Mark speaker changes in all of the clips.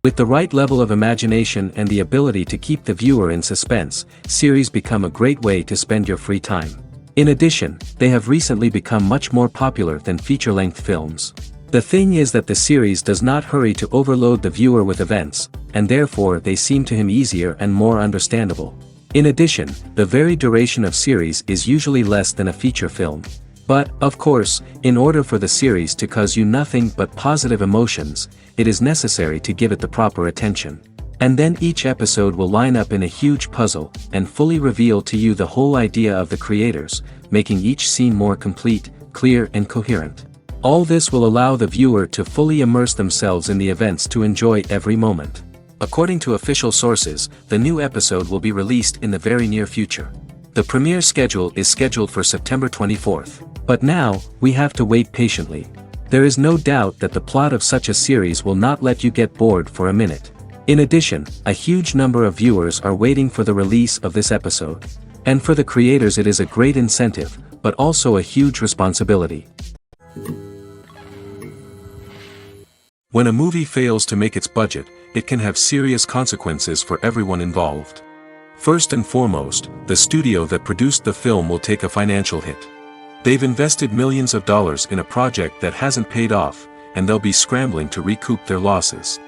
Speaker 1: With the right level of imagination and the ability to keep the viewer in suspense, series become a great way to spend your free time. In addition, they have recently become much more popular than feature-length films. The thing is that the series does not hurry to overload the viewer with events, and therefore they seem to him easier and more understandable. In addition, the very duration of series is usually less than a feature film. But, of course, in order for the series to cause you nothing but positive emotions, it is necessary to give it the proper attention. And then each episode will line up in a huge puzzle, and fully reveal to you the whole idea of the creators, making each scene more complete, clear and coherent. All this will allow the viewer to fully immerse themselves in the events to enjoy every moment. According to official sources, the new episode will be released in the very near future. The premiere schedule is scheduled for September 24th. But now, we have to wait patiently. There is no doubt that the plot of such a series will not let you get bored for a minute. In addition, a huge number of viewers are waiting for the release of this episode. And for the creators it is a great incentive, but also a huge responsibility. When a movie fails to make its budget, it can have serious consequences for everyone involved. First and foremost, the studio that produced the film will take a financial hit. They've invested millions of dollars in a project that hasn't paid off, and they'll be scrambling to recoup their losses.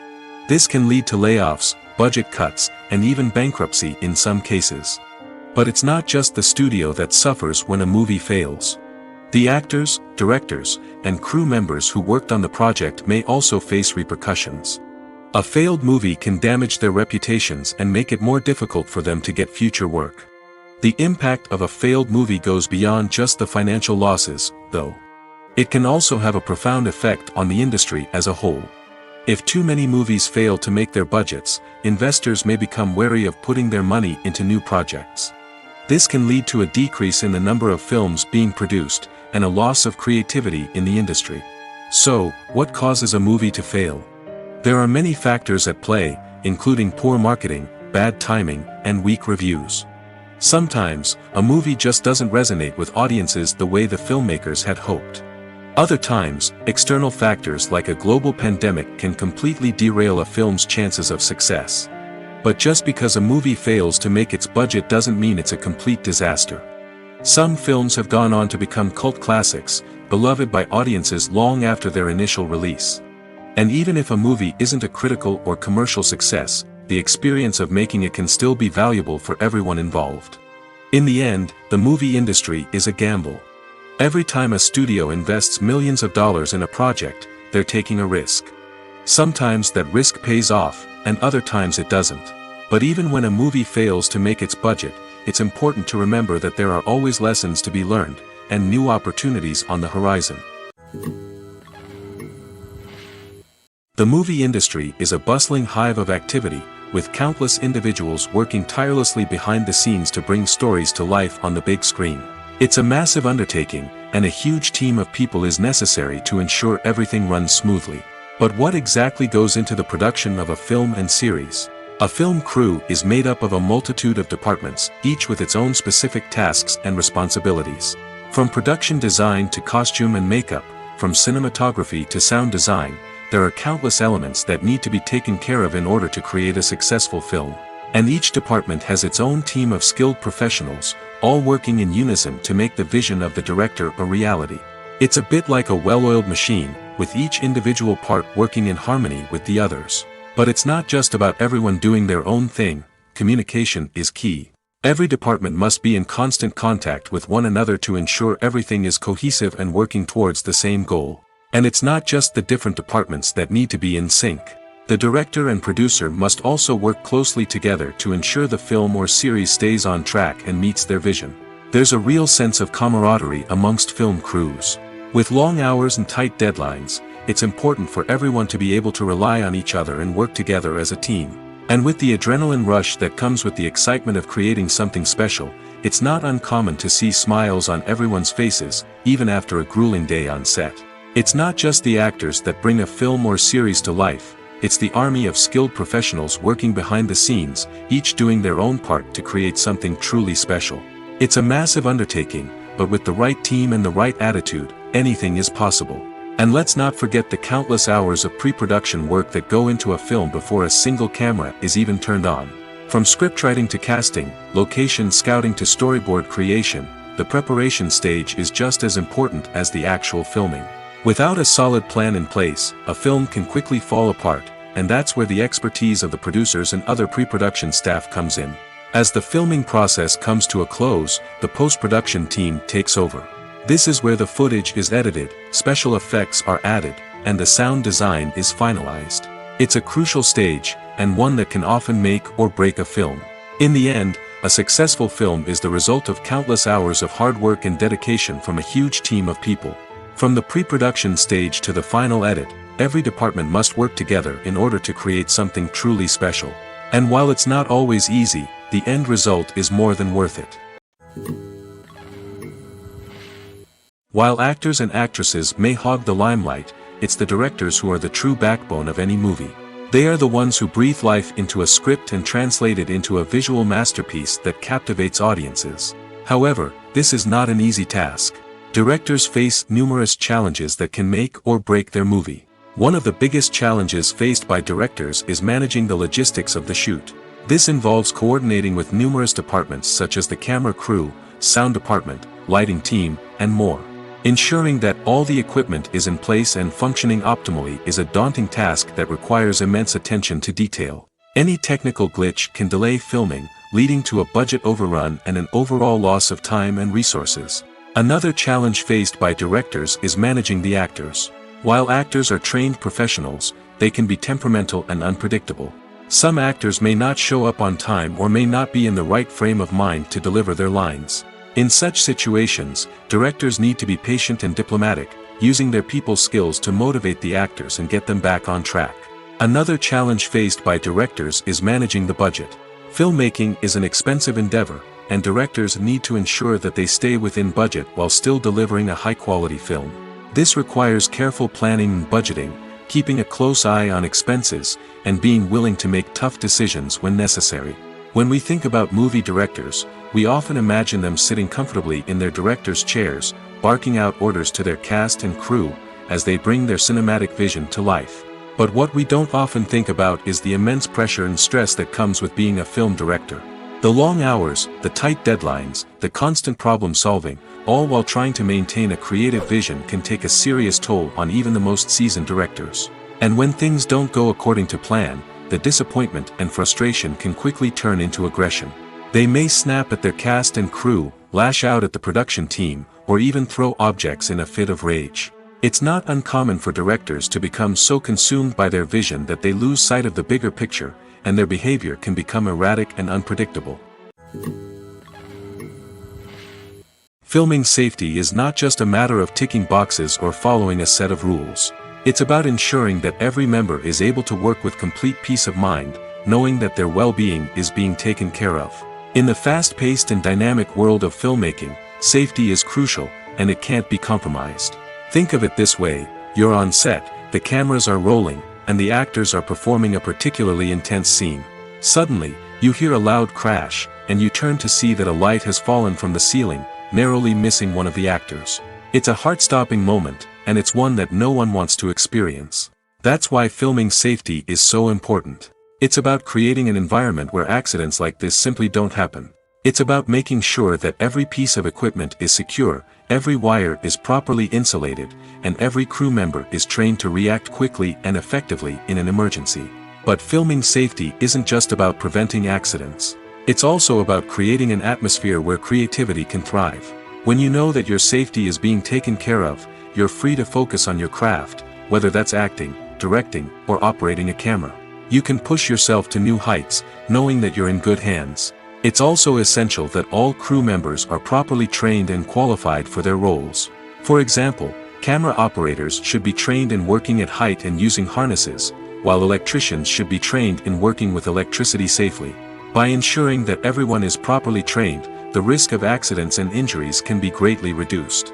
Speaker 1: This can lead to layoffs, budget cuts, and even bankruptcy in some cases. But it's not just the studio that suffers when a movie fails. The actors, directors, and crew members who worked on the project may also face repercussions. A failed movie can damage their reputations and make it more difficult for them to get future work. The impact of a failed movie goes beyond just the financial losses, though. It can also have a profound effect on the industry as a whole. If too many movies fail to make their budgets, investors may become wary of putting their money into new projects. This can lead to a decrease in the number of films being produced, and a loss of creativity in the industry. So, what causes a movie to fail? There are many factors at play, including poor marketing, bad timing, and weak reviews. Sometimes, a movie just doesn't resonate with audiences the way the filmmakers had hoped. Other times, external factors like a global pandemic can completely derail a film's chances of success. But just because a movie fails to make its budget doesn't mean it's a complete disaster. Some films have gone on to become cult classics, beloved by audiences long after their initial release. And even if a movie isn't a critical or commercial success, the experience of making it can still be valuable for everyone involved. In the end, the movie industry is a gamble. Every time a studio invests millions of dollars in a project, they're taking a risk. Sometimes that risk pays off, and other times it doesn't. But even when a movie fails to make its budget, it's important to remember that there are always lessons to be learned, and new opportunities on the horizon. The movie industry is a bustling hive of activity, with countless individuals working tirelessly behind the scenes to bring stories to life on the big screen. It's a massive undertaking, and a huge team of people is necessary to ensure everything runs smoothly. But what exactly goes into the production of a film and series? A film crew is made up of a multitude of departments, each with its own specific tasks and responsibilities. From production design to costume and makeup, from cinematography to sound design, there are countless elements that need to be taken care of in order to create a successful film. And each department has its own team of skilled professionals, all working in unison to make the vision of the director a reality. It's a bit like a well-oiled machine, with each individual part working in harmony with the others. But it's not just about everyone doing their own thing. Communication is key. Every department must be in constant contact with one another to ensure everything is cohesive and working towards the same goal. And it's not just the different departments that need to be in sync. The director and producer must also work closely together to ensure the film or series stays on track and meets their vision. There's a real sense of camaraderie amongst film crews. With long hours and tight deadlines, it's important for everyone to be able to rely on each other and work together as a team. And with the adrenaline rush that comes with the excitement of creating something special, it's not uncommon to see smiles on everyone's faces, even after a grueling day on set. It's not just the actors that bring a film or series to life, it's the army of skilled professionals working behind the scenes, each doing their own part to create something truly special. It's a massive undertaking, but with the right team and the right attitude, anything is possible. And let's not forget the countless hours of pre-production work that go into a film before a single camera is even turned on. From scriptwriting to casting, location scouting to storyboard creation, the preparation stage is just as important as the actual filming. Without a solid plan in place, a film can quickly fall apart, and that's where the expertise of the producers and other pre-production staff comes in. As the filming process comes to a close, the post-production team takes over. This is where the footage is edited, special effects are added, and the sound design is finalized. It's a crucial stage, and one that can often make or break a film. In the end, a successful film is the result of countless hours of hard work and dedication from a huge team of people. From the pre-production stage to the final edit, every department must work together in order to create something truly special. And while it's not always easy, the end result is more than worth it. While actors and actresses may hog the limelight, it's the directors who are the true backbone of any movie. They are the ones who breathe life into a script and translate it into a visual masterpiece that captivates audiences. However, this is not an easy task. Directors face numerous challenges that can make or break their movie. One of the biggest challenges faced by directors is managing the logistics of the shoot. This involves coordinating with numerous departments such as the camera crew, sound department, lighting team, and more. Ensuring that all the equipment is in place and functioning optimally is a daunting task that requires immense attention to detail. Any technical glitch can delay filming, leading to a budget overrun and an overall loss of time and resources. Another challenge faced by directors is managing the actors. While actors are trained professionals, they can be temperamental and unpredictable. Some actors may not show up on time or may not be in the right frame of mind to deliver their lines. In such situations, directors need to be patient and diplomatic, using their people skills to motivate the actors and get them back on track. Another challenge faced by directors is managing the budget. Filmmaking is an expensive endeavor, and directors need to ensure that they stay within budget while still delivering a high-quality film. This requires careful planning and budgeting, keeping a close eye on expenses, and being willing to make tough decisions when necessary. When we think about movie directors, we often imagine them sitting comfortably in their director's chairs, barking out orders to their cast and crew, as they bring their cinematic vision to life. But what we don't often think about is the immense pressure and stress that comes with being a film director. The long hours, the tight deadlines, the constant problem solving, all while trying to maintain a creative vision can take a serious toll on even the most seasoned directors. And when things don't go according to plan, the disappointment and frustration can quickly turn into aggression. They may snap at their cast and crew, lash out at the production team, or even throw objects in a fit of rage. It's not uncommon for directors to become so consumed by their vision that they lose sight of the bigger picture, and their behavior can become erratic and unpredictable. Filming safety is not just a matter of ticking boxes or following a set of rules. It's about ensuring that every member is able to work with complete peace of mind, knowing that their well-being is being taken care of. In the fast-paced and dynamic world of filmmaking, safety is crucial, and it can't be compromised. Think of it this way: you're on set, the cameras are rolling, and the actors are performing a particularly intense scene. Suddenly, you hear a loud crash, and you turn to see that a light has fallen from the ceiling, narrowly missing one of the actors. It's a heart-stopping moment, and it's one that no one wants to experience. That's why filming safety is so important. It's about creating an environment where accidents like this simply don't happen. It's about making sure that every piece of equipment is secure, every wire is properly insulated, and every crew member is trained to react quickly and effectively in an emergency. But filming safety isn't just about preventing accidents. It's also about creating an atmosphere where creativity can thrive. When you know that your safety is being taken care of, you're free to focus on your craft, whether that's acting, directing, or operating a camera. You can push yourself to new heights, knowing that you're in good hands. It's also essential that all crew members are properly trained and qualified for their roles. For example, camera operators should be trained in working at height and using harnesses, while electricians should be trained in working with electricity safely. By ensuring that everyone is properly trained, the risk of accidents and injuries can be greatly reduced.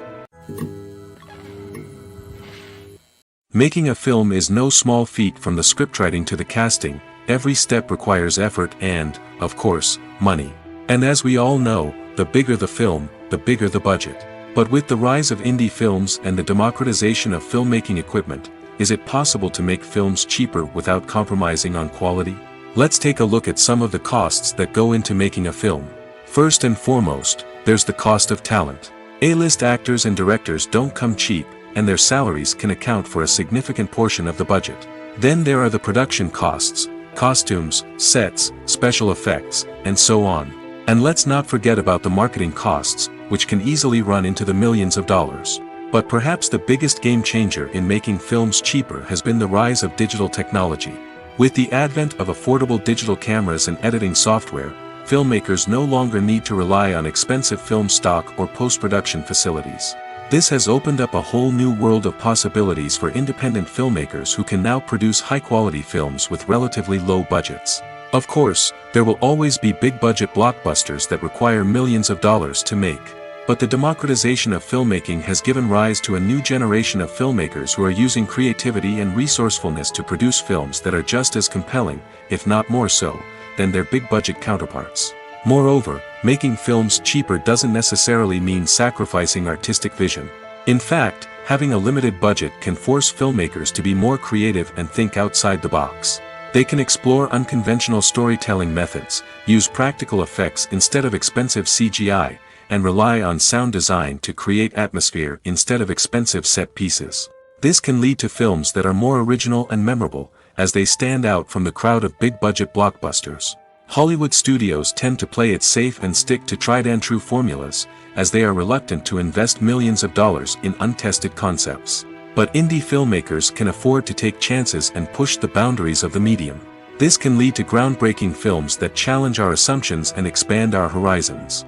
Speaker 1: Making a film is no small feat. From the scriptwriting to the casting, every step requires effort and, of course, money. And as we all know, the bigger the film, the bigger the budget. But with the rise of indie films and the democratization of filmmaking equipment, is it possible to make films cheaper without compromising on quality? Let's take a look at some of the costs that go into making a film. First and foremost, there's the cost of talent. A-list actors and directors don't come cheap, and their salaries can account for a significant portion of the budget. Then there are the production costs, costumes, sets, special effects, and so on. And let's not forget about the marketing costs, which can easily run into the millions of dollars. But perhaps the biggest game changer in making films cheaper has been the rise of digital technology. With the advent of affordable digital cameras and editing software, filmmakers no longer need to rely on expensive film stock or post-production facilities. This has opened up a whole new world of possibilities for independent filmmakers who can now produce high-quality films with relatively low budgets. Of course, there will always be big-budget blockbusters that require millions of dollars to make. But the democratization of filmmaking has given rise to a new generation of filmmakers who are using creativity and resourcefulness to produce films that are just as compelling, if not more so, than their big-budget counterparts. Moreover, making films cheaper doesn't necessarily mean sacrificing artistic vision. In fact, having a limited budget can force filmmakers to be more creative and think outside the box. They can explore unconventional storytelling methods, use practical effects instead of expensive CGI, and rely on sound design to create atmosphere instead of expensive set pieces. This can lead to films that are more original and memorable, as they stand out from the crowd of big-budget blockbusters. Hollywood studios tend to play it safe and stick to tried-and-true formulas, as they are reluctant to invest millions of dollars in untested concepts. But indie filmmakers can afford to take chances and push the boundaries of the medium. This can lead to groundbreaking films that challenge our assumptions and expand our horizons.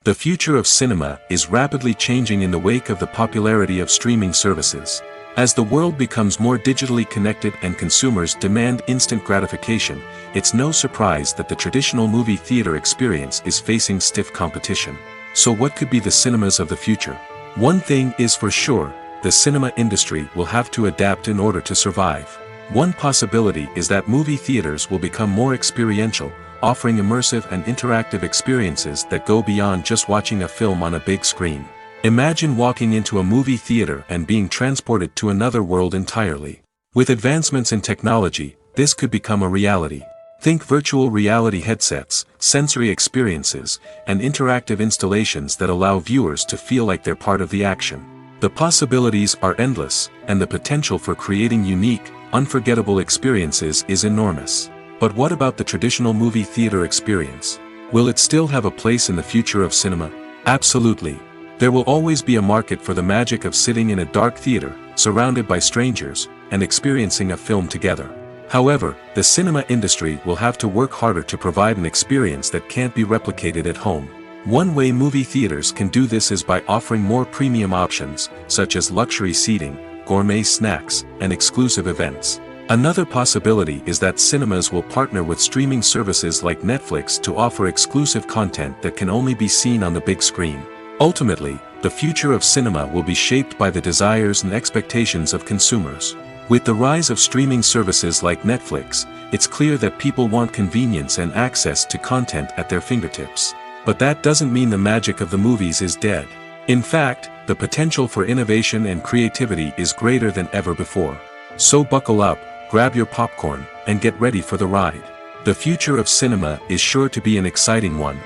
Speaker 1: The future of cinema is rapidly changing in the wake of the popularity of streaming services. As the world becomes more digitally connected and consumers demand instant gratification, it's no surprise that the traditional movie theater experience is facing stiff competition. So what could be the cinemas of the future? One thing is for sure, the cinema industry will have to adapt in order to survive. One possibility is that movie theaters will become more experiential, offering immersive and interactive experiences that go beyond just watching a film on a big screen. Imagine walking into a movie theater and being transported to another world entirely. With advancements in technology, this could become a reality. Think virtual reality headsets, sensory experiences, and interactive installations that allow viewers to feel like they're part of the action. The possibilities are endless, and the potential for creating unique, unforgettable experiences is enormous. But what about the traditional movie theater experience? Will it still have a place in the future of cinema? Absolutely. There will always be a market for the magic of sitting in a dark theater, surrounded by strangers, and experiencing a film together. However, the cinema industry will have to work harder to provide an experience that can't be replicated at home. One way movie theaters can do this is by offering more premium options, such as luxury seating, gourmet snacks, and exclusive events. Another possibility is that cinemas will partner with streaming services like Netflix to offer exclusive content that can only be seen on the big screen. Ultimately, the future of cinema will be shaped by the desires and expectations of consumers. With the rise of streaming services like Netflix, it's clear that people want convenience and access to content at their fingertips. But that doesn't mean the magic of the movies is dead. In fact, the potential for innovation and creativity is greater than ever before. So buckle up, grab your popcorn, and get ready for the ride. The future of cinema is sure to be an exciting one.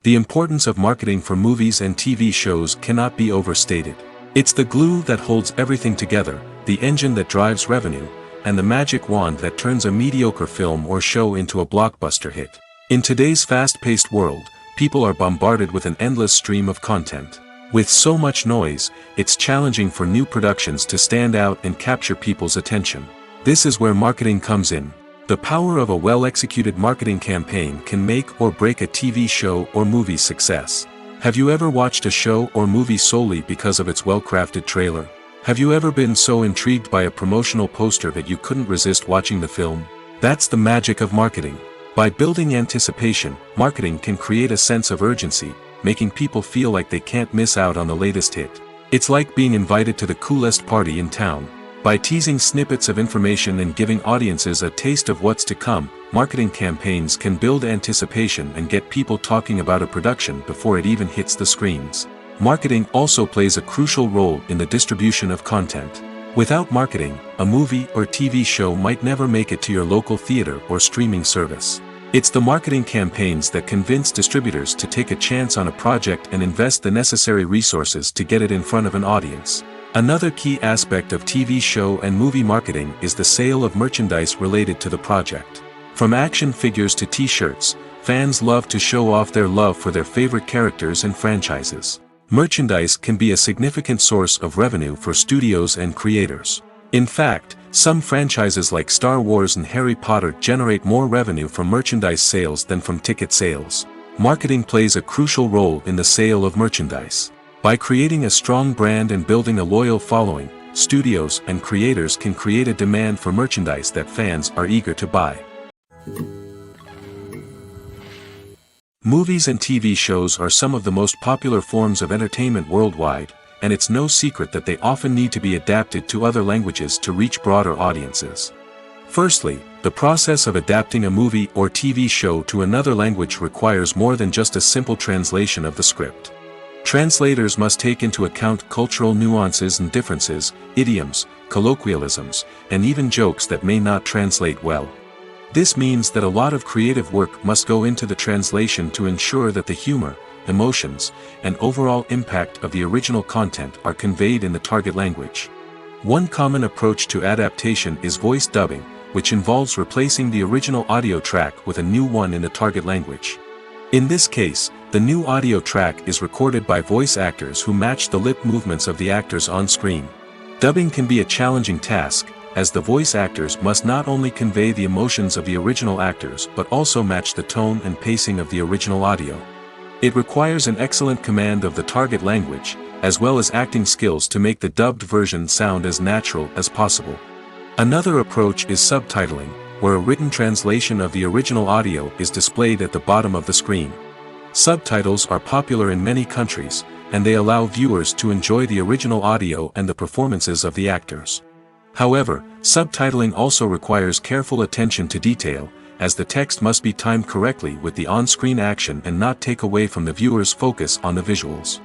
Speaker 1: The importance of marketing for movies and TV shows cannot be overstated. It's the glue that holds everything together, the engine that drives revenue, and the magic wand that turns a mediocre film or show into a blockbuster hit. In today's fast-paced world, people are bombarded with an endless stream of content. With so much noise, it's challenging for new productions to stand out and capture people's attention. This is where marketing comes in. The power of a well-executed marketing campaign can make or break a TV show or movie's success. Have you ever watched a show or movie solely because of its well-crafted trailer? Have you ever been so intrigued by a promotional poster that you couldn't resist watching the film? That's the magic of marketing. By building anticipation, marketing can create a sense of urgency, making people feel like they can't miss out on the latest hit. It's like being invited to the coolest party in town. By teasing snippets of information and giving audiences a taste of what's to come, marketing campaigns can build anticipation and get people talking about a production before it even hits the screens. Marketing also plays a crucial role in the distribution of content. Without marketing, a movie or TV show might never make it to your local theater or streaming service. It's the marketing campaigns that convince distributors to take a chance on a project and invest the necessary resources to get it in front of an audience. Another key aspect of TV show and movie marketing is the sale of merchandise related to the project. From action figures to t-shirts, fans love to show off their love for their favorite characters and franchises. Merchandise can be a significant source of revenue for studios and creators. In fact, some franchises like Star Wars and Harry Potter generate more revenue from merchandise sales than from ticket sales. Marketing plays a crucial role in the sale of merchandise. By creating a strong brand and building a loyal following, studios and creators can create a demand for merchandise that fans are eager to buy. Movies and TV shows are some of the most popular forms of entertainment worldwide, and it's no secret that they often need to be adapted to other languages to reach broader audiences. Firstly, the process of adapting a movie or TV show to another language requires more than just a simple translation of the script. Translators must take into account cultural nuances and differences, idioms, colloquialisms, and even jokes that may not translate well. This means that a lot of creative work must go into the translation to ensure that the humor, emotions, and overall impact of the original content are conveyed in the target language. One common approach to adaptation is voice dubbing, which involves replacing the original audio track with a new one in the target language. In this case, the new audio track is recorded by voice actors who match the lip movements of the actors on screen. Dubbing can be a challenging task, as the voice actors must not only convey the emotions of the original actors but also match the tone and pacing of the original audio. It requires an excellent command of the target language, as well as acting skills to make the dubbed version sound as natural as possible. Another approach is subtitling, where a written translation of the original audio is displayed at the bottom of the screen. Subtitles are popular in many countries, and they allow viewers to enjoy the original audio and the performances of the actors. However, subtitling also requires careful attention to detail, as the text must be timed correctly with the on-screen action and not take away from the viewer's focus on the visuals.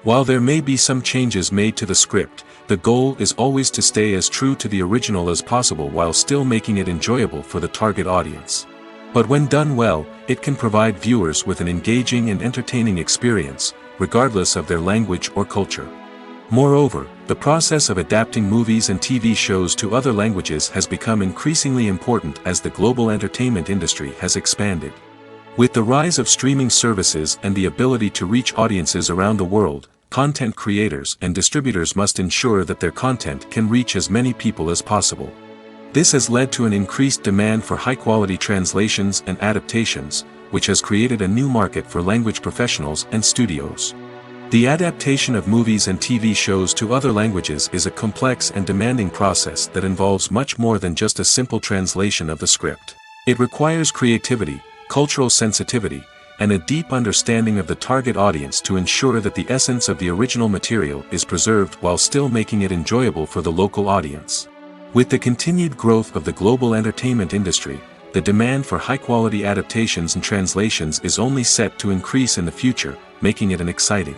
Speaker 1: While there may be some changes made to the script, the goal is always to stay as true to the original as possible while still making it enjoyable for the target audience. But when done well, it can provide viewers with an engaging and entertaining experience, regardless of their language or culture. Moreover, the process of adapting movies and TV shows to other languages has become increasingly important as the global entertainment industry has expanded. With the rise of streaming services and the ability to reach audiences around the world, content creators and distributors must ensure that their content can reach as many people as possible. This has led to an increased demand for high-quality translations and adaptations, which has created a new market for language professionals and studios. The adaptation of movies and TV shows to other languages is a complex and demanding process that involves much more than just a simple translation of the script. It requires creativity, cultural sensitivity, and a deep understanding of the target audience to ensure that the essence of the original material is preserved while still making it enjoyable for the local audience. With the continued growth of the global entertainment industry, the demand for high-quality adaptations and translations is only set to increase in the future, making it an exciting.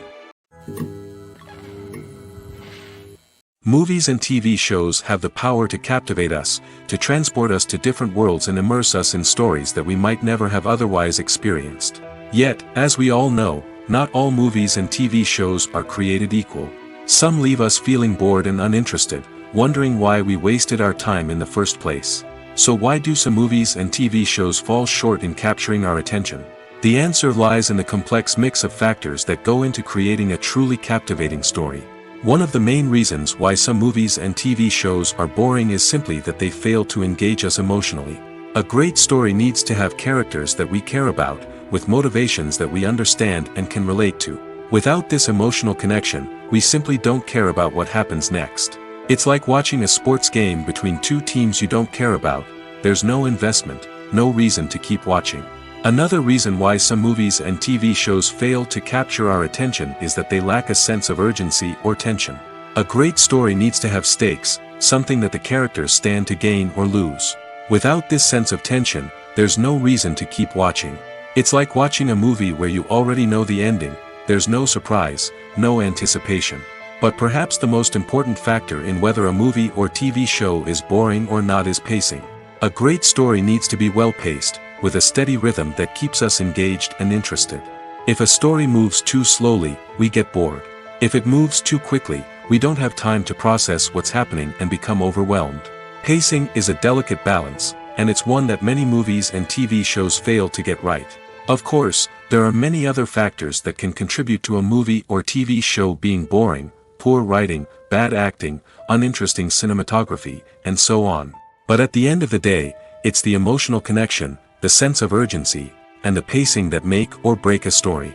Speaker 1: Movies and TV shows have the power to captivate us, to transport us to different worlds and immerse us in stories that we might never have otherwise experienced. Yet, as we all know, not all movies and TV shows are created equal. Some leave us feeling bored and uninterested, wondering why we wasted our time in the first place. So why do some movies and TV shows fall short in capturing our attention? The answer lies in the complex mix of factors that go into creating a truly captivating story. One of the main reasons why some movies and TV shows are boring is simply that they fail to engage us emotionally. A great story needs to have characters that we care about, with motivations that we understand and can relate to. Without this emotional connection, we simply don't care about what happens next. It's like watching a sports game between two teams you don't care about. There's no investment, no reason to keep watching. Another reason why some movies and TV shows fail to capture our attention is that they lack a sense of urgency or tension. A great story needs to have stakes, something that the characters stand to gain or lose. Without this sense of tension, there's no reason to keep watching. It's like watching a movie where you already know the ending, there's no surprise, no anticipation. But perhaps the most important factor in whether a movie or TV show is boring or not is pacing. A great story needs to be well-paced, with a steady rhythm that keeps us engaged and interested. If a story moves too slowly, we get bored. If it moves too quickly, we don't have time to process what's happening and become overwhelmed. Pacing is a delicate balance, and it's one that many movies and TV shows fail to get right. Of course, there are many other factors that can contribute to a movie or TV show being boring: poor writing, bad acting, uninteresting cinematography, and so on. But at the end of the day, it's the emotional connection, the sense of urgency, and the pacing that make or break a story.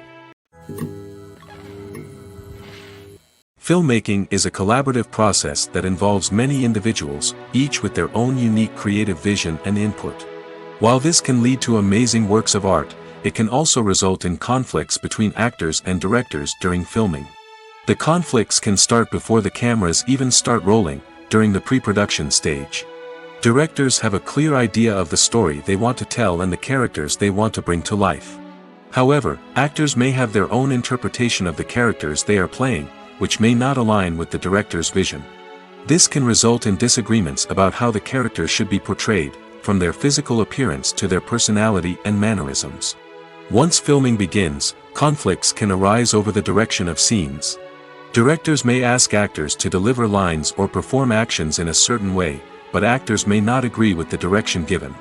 Speaker 1: Filmmaking is a collaborative process that involves many individuals, each with their own unique creative vision and input. While this can lead to amazing works of art, it can also result in conflicts between actors and directors during filming. The conflicts can start before the cameras even start rolling, during the pre-production stage. Directors have a clear idea of the story they want to tell and the characters they want to bring to life. However, actors may have their own interpretation of the characters they are playing, which may not align with the director's vision. This can result in disagreements about how the characters should be portrayed, from their physical appearance to their personality and mannerisms. Once filming begins, conflicts can arise over the direction of scenes. Directors may ask actors to deliver lines or perform actions in a certain way, but actors may not agree with the direction given.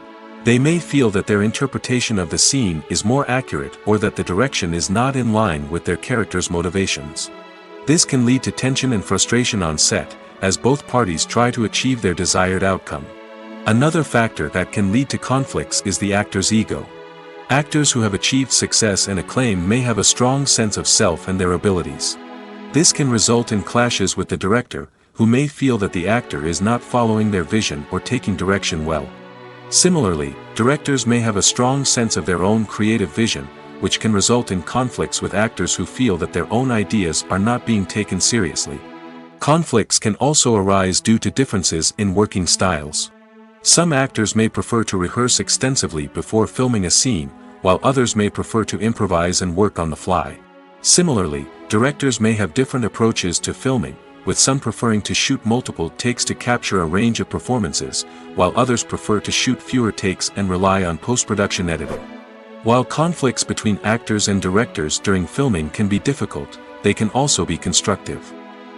Speaker 1: They may feel that their interpretation of the scene is more accurate or that the direction is not in line with their character's motivations. This can lead to tension and frustration on set, as both parties try to achieve their desired outcome. Another factor that can lead to conflicts is the actor's ego. Actors who have achieved success and acclaim may have a strong sense of self and their abilities. This can result in clashes with the director, who may feel that the actor is not following their vision or taking direction well. Similarly, directors may have a strong sense of their own creative vision, which can result in conflicts with actors who feel that their own ideas are not being taken seriously. Conflicts can also arise due to differences in working styles. Some actors may prefer to rehearse extensively before filming a scene, while others may prefer to improvise and work on the fly. Similarly, directors may have different approaches to filming, with some preferring to shoot multiple takes to capture a range of performances, while others prefer to shoot fewer takes and rely on post-production editing. While conflicts between actors and directors during filming can be difficult, they can also be constructive.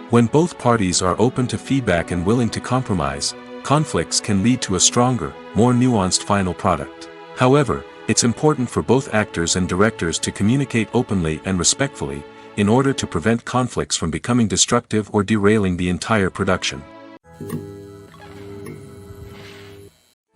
Speaker 1: When both parties are open to feedback and willing to compromise, conflicts can lead to a stronger, more nuanced final product. However, it's important for both actors and directors to communicate openly and respectfully, in order to prevent conflicts from becoming destructive or derailing the entire production.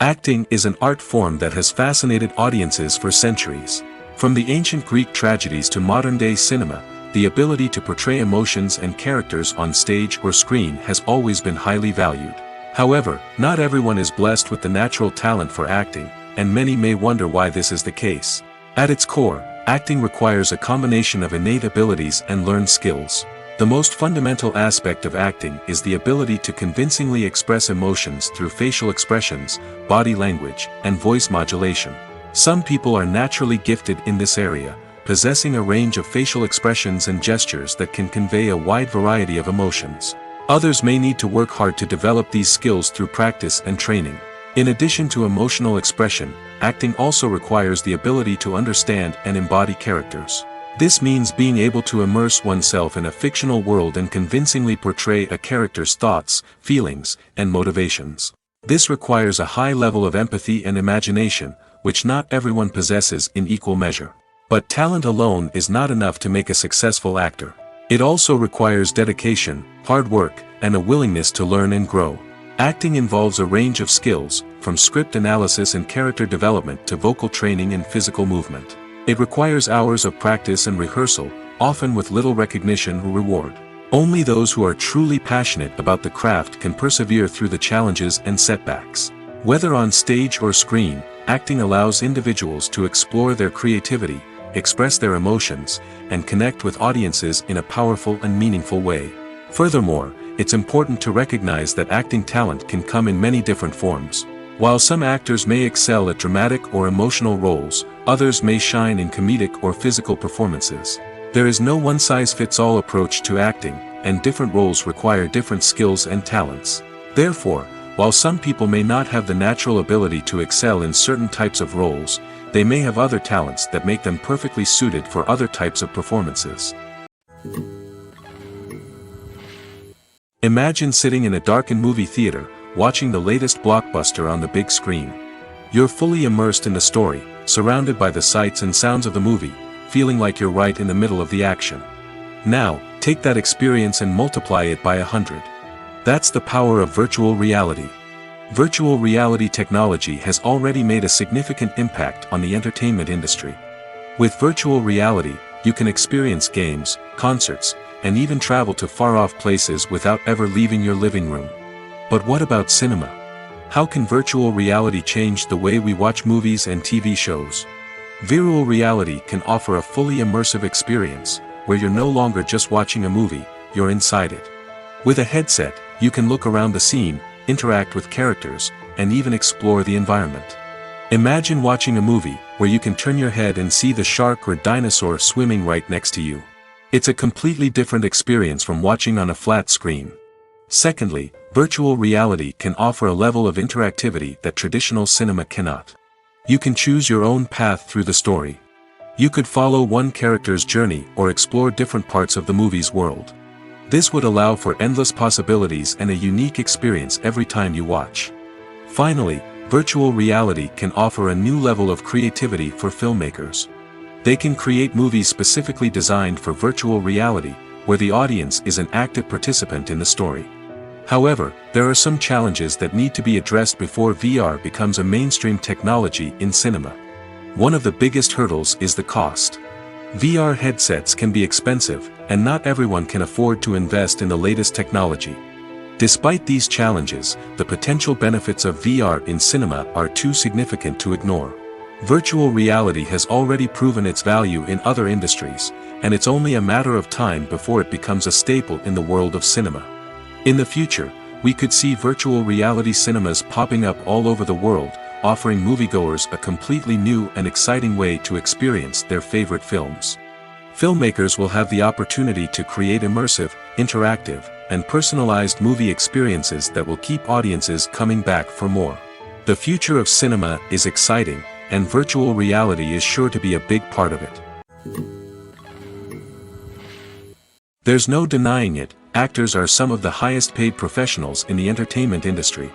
Speaker 1: Acting is an art form that has fascinated audiences for centuries. From the ancient Greek tragedies to modern-day cinema, the ability to portray emotions and characters on stage or screen has always been highly valued. However, not everyone is blessed with the natural talent for acting, and many may wonder why this is the case. At its core, acting requires a combination of innate abilities and learned skills. The most fundamental aspect of acting is the ability to convincingly express emotions through facial expressions, body language, and voice modulation. Some people are naturally gifted in this area, possessing a range of facial expressions and gestures that can convey a wide variety of emotions. Others may need to work hard to develop these skills through practice and training. In addition to emotional expression, acting also requires the ability to understand and embody characters. This means being able to immerse oneself in a fictional world and convincingly portray a character's thoughts, feelings, and motivations. This requires a high level of empathy and imagination, which not everyone possesses in equal measure. But talent alone is not enough to make a successful actor. It also requires dedication, hard work, and a willingness to learn and grow. Acting involves a range of skills, from script analysis and character development to vocal training and physical movement. It requires hours of practice and rehearsal, often with little recognition or reward. Only those who are truly passionate about the craft can persevere through the challenges and setbacks. Whether on stage or screen, acting allows individuals to explore their creativity, express their emotions, and connect with audiences in a powerful and meaningful way. Furthermore, it's important to recognize that acting talent can come in many different forms. While some actors may excel at dramatic or emotional roles, others may shine in comedic or physical performances. There is no one-size-fits-all approach to acting, and different roles require different skills and talents. Therefore, while some people may not have the natural ability to excel in certain types of roles, they may have other talents that make them perfectly suited for other types of performances. Imagine sitting in a darkened movie theater, watching the latest blockbuster on the big screen. You're fully immersed in the story, surrounded by the sights and sounds of the movie, feeling like you're right in the middle of the action. Now, take that experience and multiply it by 100. That's the power of virtual reality. Virtual reality technology has already made a significant impact on the entertainment industry. With virtual reality, you can experience games, concerts, and even travel to far-off places without ever leaving your living room. But what about cinema? How can virtual reality change the way we watch movies and TV shows? Virtual reality can offer a fully immersive experience, where you're no longer just watching a movie, you're inside it. With a headset, you can look around the scene, interact with characters, and even explore the environment. Imagine watching a movie where you can turn your head and see the shark or dinosaur swimming right next to you. It's a completely different experience from watching on a flat screen. Secondly, virtual reality can offer a level of interactivity that traditional cinema cannot. You can choose your own path through the story. You could follow one character's journey or explore different parts of the movie's world. This would allow for endless possibilities and a unique experience every time you watch. Finally, virtual reality can offer a new level of creativity for filmmakers. They can create movies specifically designed for virtual reality, where the audience is an active participant in the story. However, there are some challenges that need to be addressed before VR becomes a mainstream technology in cinema. One of the biggest hurdles is the cost. VR headsets can be expensive, and not everyone can afford to invest in the latest technology. Despite these challenges, the potential benefits of VR in cinema are too significant to ignore. Virtual reality has already proven its value in other industries, and it's only a matter of time before it becomes a staple in the world of cinema. In the future, we could see virtual reality cinemas popping up all over the world, offering moviegoers a completely new and exciting way to experience their favorite films. Filmmakers will have the opportunity to create immersive, interactive, and personalized movie experiences that will keep audiences coming back for more. The future of cinema is exciting, and virtual reality is sure to be a big part of it. There's no denying it, actors are some of the highest paid professionals in the entertainment industry.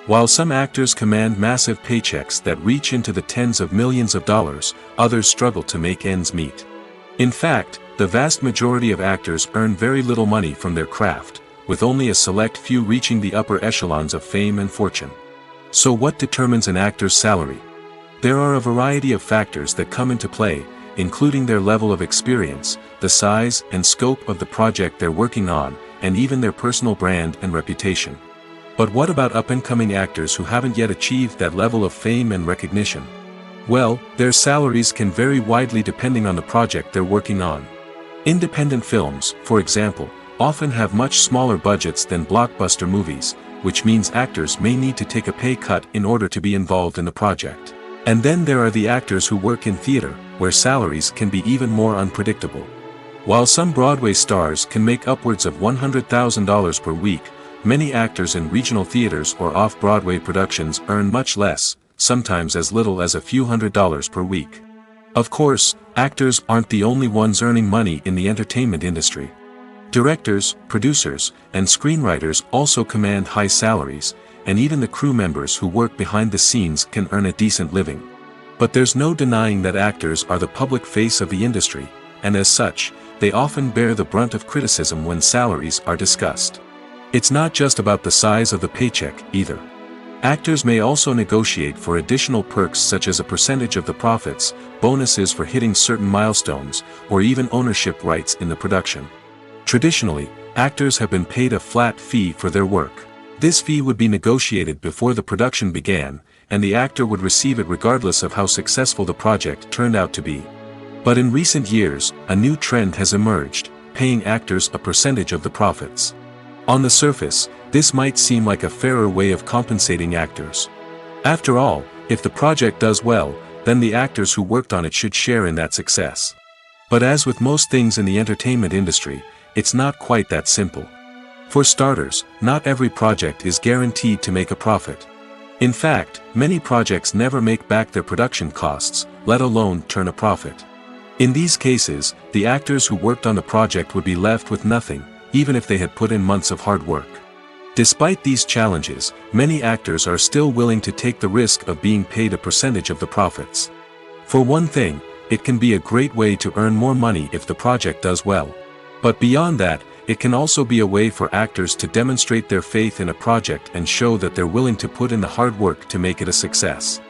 Speaker 1: While some actors command massive paychecks that reach into the tens of millions of dollars, others struggle to make ends meet. In fact, the vast majority of actors earn very little money from their craft, with only a select few reaching the upper echelons of fame and fortune. So what determines an actor's salary? There are a variety of factors that come into play, including their level of experience, the size and scope of the project they're working on, and even their personal brand and reputation. But what about up-and-coming actors who haven't yet achieved that level of fame and recognition? Well, their salaries can vary widely depending on the project they're working on. Independent films, for example, often have much smaller budgets than blockbuster movies, which means actors may need to take a pay cut in order to be involved in the project. And then there are the actors who work in theater, where salaries can be even more unpredictable. While some Broadway stars can make upwards of $100,000 per week, many actors in regional theaters or off-Broadway productions earn much less, sometimes as little as a few $100s per week. Of course, actors aren't the only ones earning money in the entertainment industry. Directors, producers, and screenwriters also command high salaries, and even the crew members who work behind the scenes can earn a decent living. But there's no denying that actors are the public face of the industry, and as such, they often bear the brunt of criticism when salaries are discussed. It's not just about the size of the paycheck, either. Actors may also negotiate for additional perks such as a percentage of the profits, bonuses for hitting certain milestones, or even ownership rights in the production. Traditionally, actors have been paid a flat fee for their work. This fee would be negotiated before the production began, and the actor would receive it regardless of how successful the project turned out to be. But in recent years, a new trend has emerged, paying actors a percentage of the profits. On the surface, this might seem like a fairer way of compensating actors. After all, if the project does well, then the actors who worked on it should share in that success. But as with most things in the entertainment industry, it's not quite that simple. For starters, not every project is guaranteed to make a profit. In fact, many projects never make back their production costs, let alone turn a profit. In these cases, the actors who worked on the project would be left with nothing, even if they had put in months of hard work. Despite these challenges, many actors are still willing to take the risk of being paid a percentage of the profits. For one thing, it can be a great way to earn more money if the project does well. But beyond that, it can also be a way for actors to demonstrate their faith in a project and show that they're willing to put in the hard work to make it a success.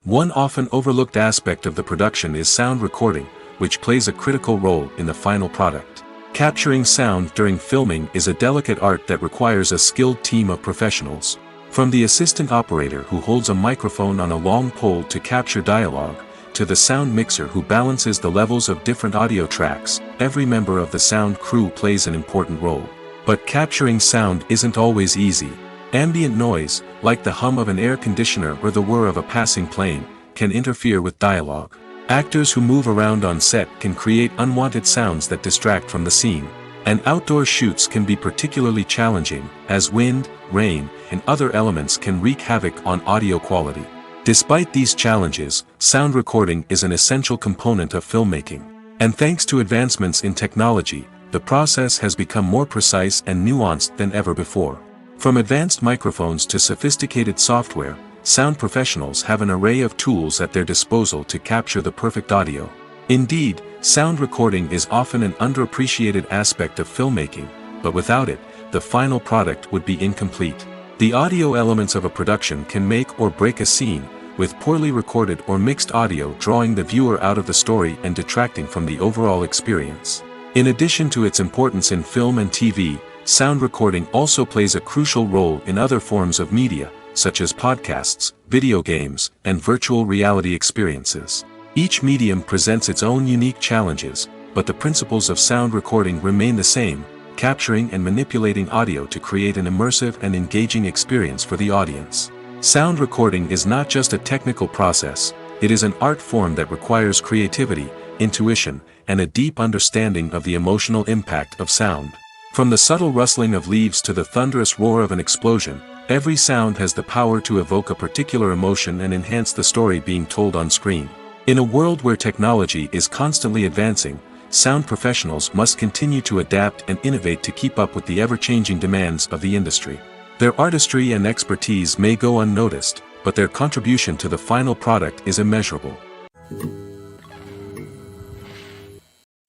Speaker 1: One often overlooked aspect of the production is sound recording, which plays a critical role in the final product. Capturing sound during filming is a delicate art that requires a skilled team of professionals. From the assistant operator who holds a microphone on a long pole to capture dialogue, to the sound mixer who balances the levels of different audio tracks, every member of the sound crew plays an important role. But capturing sound isn't always easy. Ambient noise, like the hum of an air conditioner or the whir of a passing plane, can interfere with dialogue. Actors who move around on set can create unwanted sounds that distract from the scene. And outdoor shoots can be particularly challenging, as wind, rain, and other elements can wreak havoc on audio quality. Despite these challenges, sound recording is an essential component of filmmaking. And thanks to advancements in technology, the process has become more precise and nuanced than ever before. From advanced microphones to sophisticated software, sound professionals have an array of tools at their disposal to capture the perfect audio. Indeed, sound recording is often an underappreciated aspect of filmmaking, but without it, the final product would be incomplete. The audio elements of a production can make or break a scene, with poorly recorded or mixed audio drawing the viewer out of the story and detracting from the overall experience. In addition to its importance in film and TV, sound recording also plays a crucial role in other forms of media, such as podcasts, video games, and virtual reality experiences. Each medium presents its own unique challenges, but the principles of sound recording remain the same: capturing and manipulating audio to create an immersive and engaging experience for the audience. Sound recording is not just a technical process, it is an art form that requires creativity, intuition, and a deep understanding of the emotional impact of sound. From the subtle rustling of leaves to the thunderous roar of an explosion, every sound has the power to evoke a particular emotion and enhance the story being told on screen. In a world where technology is constantly advancing, sound professionals must continue to adapt and innovate to keep up with the ever-changing demands of the industry. Their artistry and expertise may go unnoticed, but their contribution to the final product is immeasurable.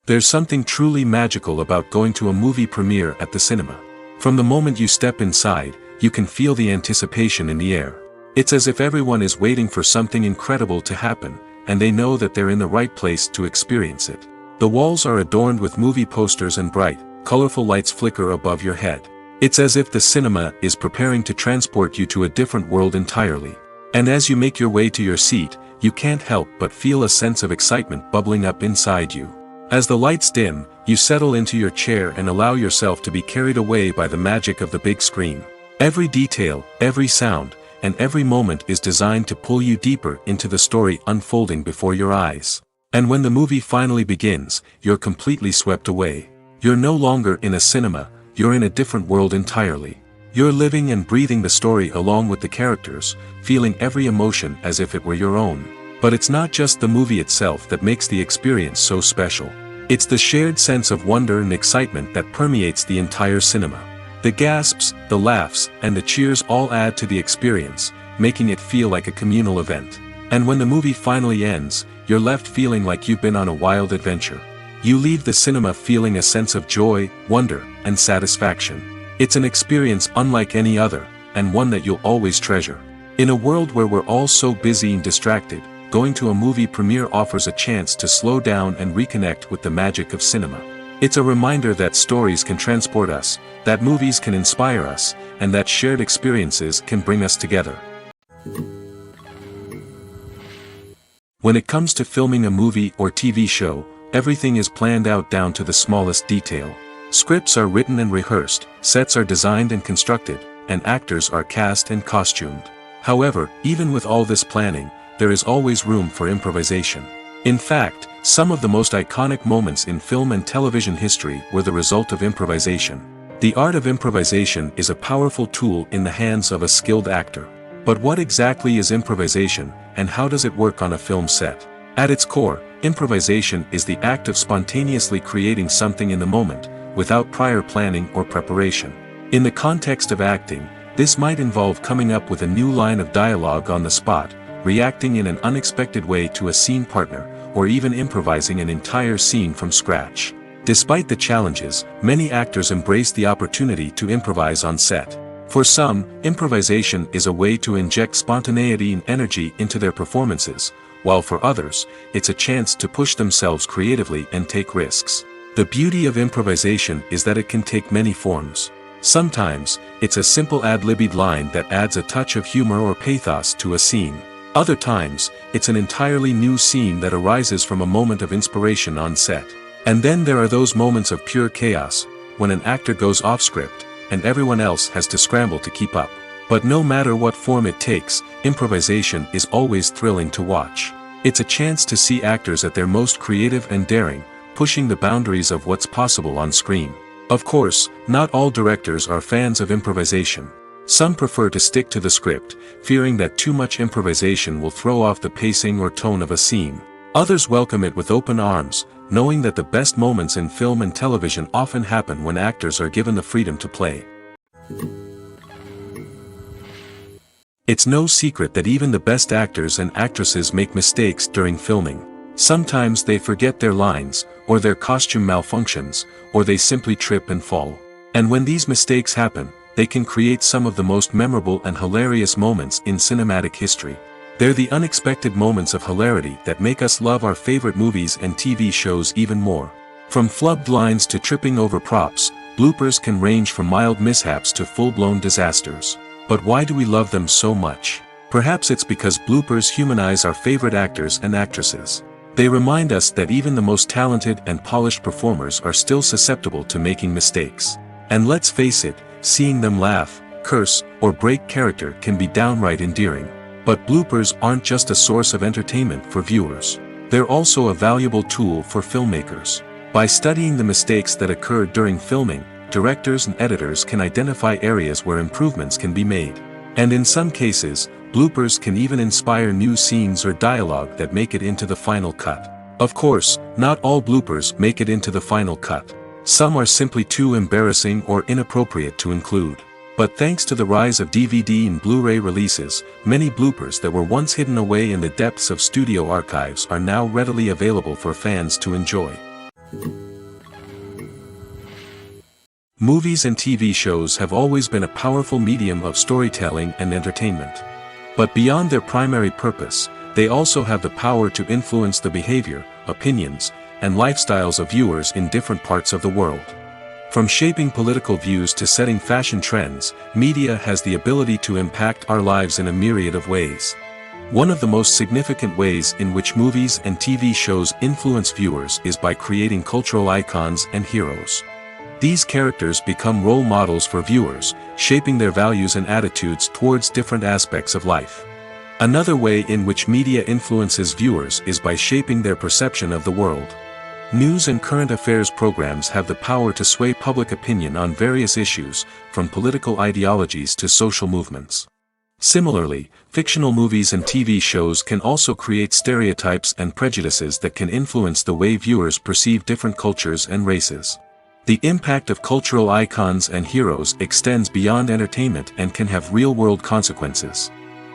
Speaker 1: There's something truly magical about going to a movie premiere at the cinema. From the moment you step inside, you can feel the anticipation in the air. It's as if everyone is waiting for something incredible to happen, and they know that they're in the right place to experience it. The walls are adorned with movie posters and bright, colorful lights flicker above your head. It's as if the cinema is preparing to transport you to a different world entirely. And as you make your way to your seat, you can't help but feel a sense of excitement bubbling up inside you. As the lights dim, you settle into your chair and allow yourself to be carried away by the magic of the big screen. Every detail, every sound, and every moment is designed to pull you deeper into the story unfolding before your eyes. And when the movie finally begins, you're completely swept away. You're no longer in a cinema, you're in a different world entirely. You're living and breathing the story along with the characters, feeling every emotion as if it were your own. But it's not just the movie itself that makes the experience so special. It's the shared sense of wonder and excitement that permeates the entire cinema. The gasps, the laughs, and the cheers all add to the experience, making it feel like a communal event. And when the movie finally ends, you're left feeling like you've been on a wild adventure. You leave the cinema feeling a sense of joy, wonder, and satisfaction. It's an experience unlike any other, and one that you'll always treasure. In a world where we're all so busy and distracted, going to a movie premiere offers a chance to slow down and reconnect with the magic of cinema. It's a reminder that stories can transport us, that movies can inspire us, and that shared experiences can bring us together. When it comes to filming a movie or TV show, everything is planned out down to the smallest detail. Scripts are written and rehearsed, sets are designed and constructed, and actors are cast and costumed. However, even with all this planning, there is always room for improvisation. In fact, some of the most iconic moments in film and television history were the result of improvisation. The art of improvisation is a powerful tool in the hands of a skilled actor. But what exactly is improvisation, and how does it work on a film set? At its core, improvisation is the act of spontaneously creating something in the moment, without prior planning or preparation. In the context of acting, this might involve coming up with a new line of dialogue on the spot, reacting in an unexpected way to a scene partner, or even improvising an entire scene from scratch. Despite the challenges, many actors embrace the opportunity to improvise on set. For some, improvisation is a way to inject spontaneity and energy into their performances, while for others, it's a chance to push themselves creatively and take risks. The beauty of improvisation is that it can take many forms. Sometimes, it's a simple ad-libbed line that adds a touch of humor or pathos to a scene. Other times, it's an entirely new scene that arises from a moment of inspiration on set. And then there are those moments of pure chaos, when an actor goes off script, and everyone else has to scramble to keep up. But no matter what form it takes, improvisation is always thrilling to watch. It's a chance to see actors at their most creative and daring, pushing the boundaries of what's possible on screen. Of course, not all directors are fans of improvisation. Some prefer to stick to the script, fearing that too much improvisation will throw off the pacing or tone of a scene. Others welcome it with open arms, knowing that the best moments in film and television often happen when actors are given the freedom to play. It's no secret that even the best actors and actresses make mistakes during filming. Sometimes they forget their lines, or their costume malfunctions, or they simply trip and fall. And when these mistakes happen, they can create some of the most memorable and hilarious moments in cinematic history. They're the unexpected moments of hilarity that make us love our favorite movies and TV shows even more. From flubbed lines to tripping over props, bloopers can range from mild mishaps to full-blown disasters. But why do we love them so much? Perhaps it's because bloopers humanize our favorite actors and actresses. They remind us that even the most talented and polished performers are still susceptible to making mistakes. And let's face it, seeing them laugh, curse, or break character can be downright endearing. But bloopers aren't just a source of entertainment for viewers. They're also a valuable tool for filmmakers. By studying the mistakes that occurred during filming, directors and editors can identify areas where improvements can be made. And in some cases, bloopers can even inspire new scenes or dialogue that make it into the final cut. Of course, not all bloopers make it into the final cut. Some are simply too embarrassing or inappropriate to include. But thanks to the rise of DVD and Blu-ray releases, many bloopers that were once hidden away in the depths of studio archives are now readily available for fans to enjoy. Movies and TV shows have always been a powerful medium of storytelling and entertainment. But beyond their primary purpose, they also have the power to influence the behavior, opinions, and lifestyles of viewers in different parts of the world. From shaping political views to setting fashion trends, media has the ability to impact our lives in a myriad of ways. One of the most significant ways in which movies and TV shows influence viewers is by creating cultural icons and heroes. These characters become role models for viewers, shaping their values and attitudes towards different aspects of life. Another way in which media influences viewers is by shaping their perception of the world. News and current affairs programs have the power to sway public opinion on various issues, from political ideologies to social movements. Similarly, fictional movies and TV shows can also create stereotypes and prejudices that can influence the way viewers perceive different cultures and races. The impact of cultural icons and heroes extends beyond entertainment and can have real-world consequences.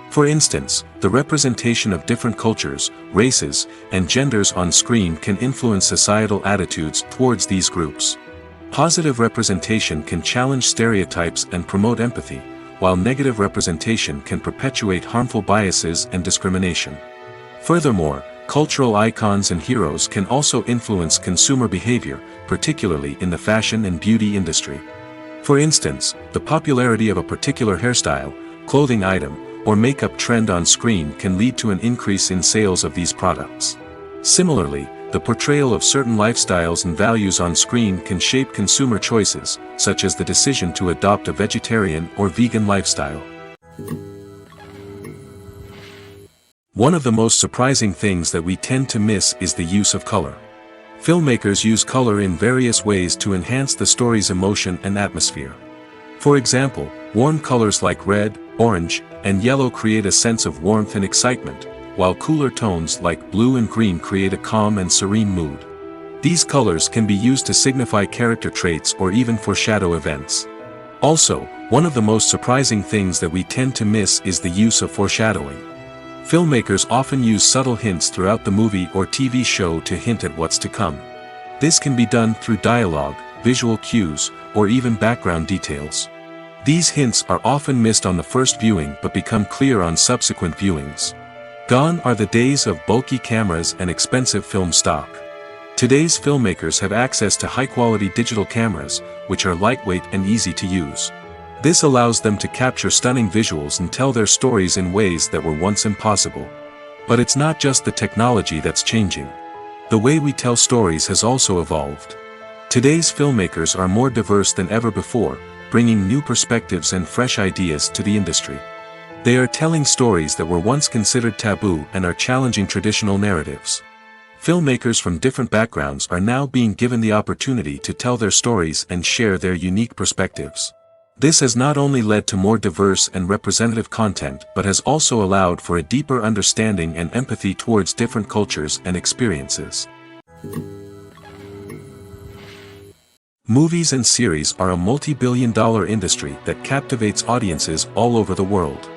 Speaker 1: For instance, the representation of different cultures, races, and genders on screen can influence societal attitudes towards these groups. Positive representation can challenge stereotypes and promote empathy, while negative representation can perpetuate harmful biases and discrimination. Furthermore, cultural icons and heroes can also influence consumer behavior, particularly in the fashion and beauty industry. For instance, the popularity of a particular hairstyle, clothing item, or makeup trend on screen can lead to an increase in sales of these products. Similarly, the portrayal of certain lifestyles and values on screen can shape consumer choices, such as the decision to adopt a vegetarian or vegan lifestyle. One of the most surprising things that we tend to miss is the use of color. Filmmakers use color in various ways to enhance the story's emotion and atmosphere. For example, warm colors like red, orange, and yellow create a sense of warmth and excitement, while cooler tones like blue and green create a calm and serene mood. These colors can be used to signify character traits or even foreshadow events. Also, one of the most surprising things that we tend to miss is the use of foreshadowing. Filmmakers often use subtle hints throughout the movie or TV show to hint at what's to come. This can be done through dialogue, visual cues, or even background details. These hints are often missed on the first viewing but become clear on subsequent viewings. Gone are the days of bulky cameras and expensive film stock. Today's filmmakers have access to high-quality digital cameras, which are lightweight and easy to use. This allows them to capture stunning visuals and tell their stories in ways that were once impossible. But it's not just the technology that's changing. The way we tell stories has also evolved. Today's filmmakers are more diverse than ever before, bringing new perspectives and fresh ideas to the industry. They are telling stories that were once considered taboo and are challenging traditional narratives. Filmmakers from different backgrounds are now being given the opportunity to tell their stories and share their unique perspectives. This has not only led to more diverse and representative content but has also allowed for a deeper understanding and empathy towards different cultures and experiences. Movies and series are a multi-billion-dollar industry that captivates audiences all over the world.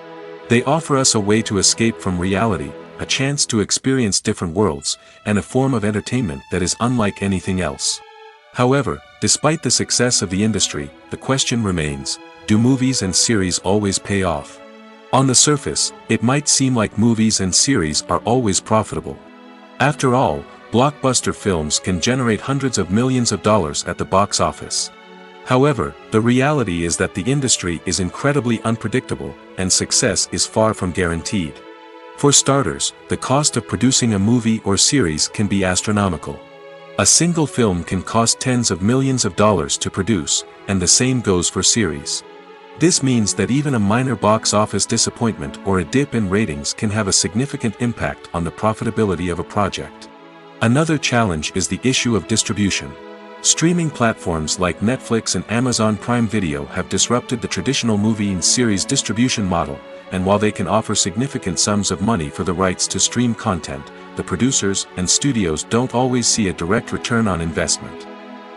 Speaker 1: They offer us a way to escape from reality, a chance to experience different worlds, and a form of entertainment that is unlike anything else. However, despite the success of the industry, the question remains, do movies and series always pay off? On the surface, it might seem like movies and series are always profitable. After all, blockbuster films can generate hundreds of millions of dollars at the box office. However, the reality is that the industry is incredibly unpredictable, and success is far from guaranteed. For starters, the cost of producing a movie or series can be astronomical. A single film can cost tens of millions of dollars to produce, and the same goes for series. This means that even a minor box office disappointment or a dip in ratings can have a significant impact on the profitability of a project. Another challenge is the issue of distribution. Streaming platforms like Netflix and Amazon Prime Video have disrupted the traditional movie and series distribution model, and while they can offer significant sums of money for the rights to stream content, the producers and studios don't always see a direct return on investment.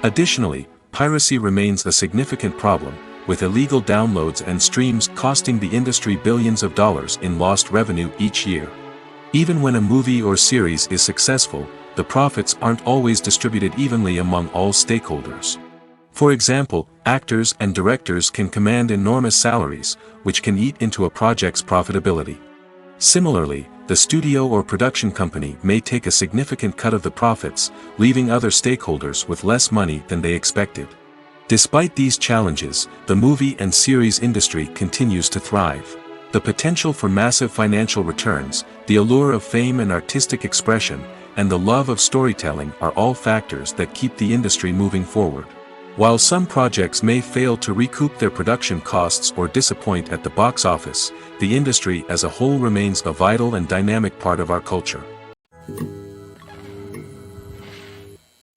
Speaker 1: Additionally, piracy remains a significant problem, with illegal downloads and streams costing the industry billions of dollars in lost revenue each year. Even when a movie or series is successful, the profits aren't always distributed evenly among all stakeholders. For example, actors and directors can command enormous salaries, which can eat into a project's profitability. Similarly, the studio or production company may take a significant cut of the profits, leaving other stakeholders with less money than they expected. Despite these challenges, the movie and series industry continues to thrive. The potential for massive financial returns, the allure of fame and artistic expression, and the love of storytelling are all factors that keep the industry moving forward. While some projects may fail to recoup their production costs or disappoint at the box office, the industry as a whole remains a vital and dynamic part of our culture.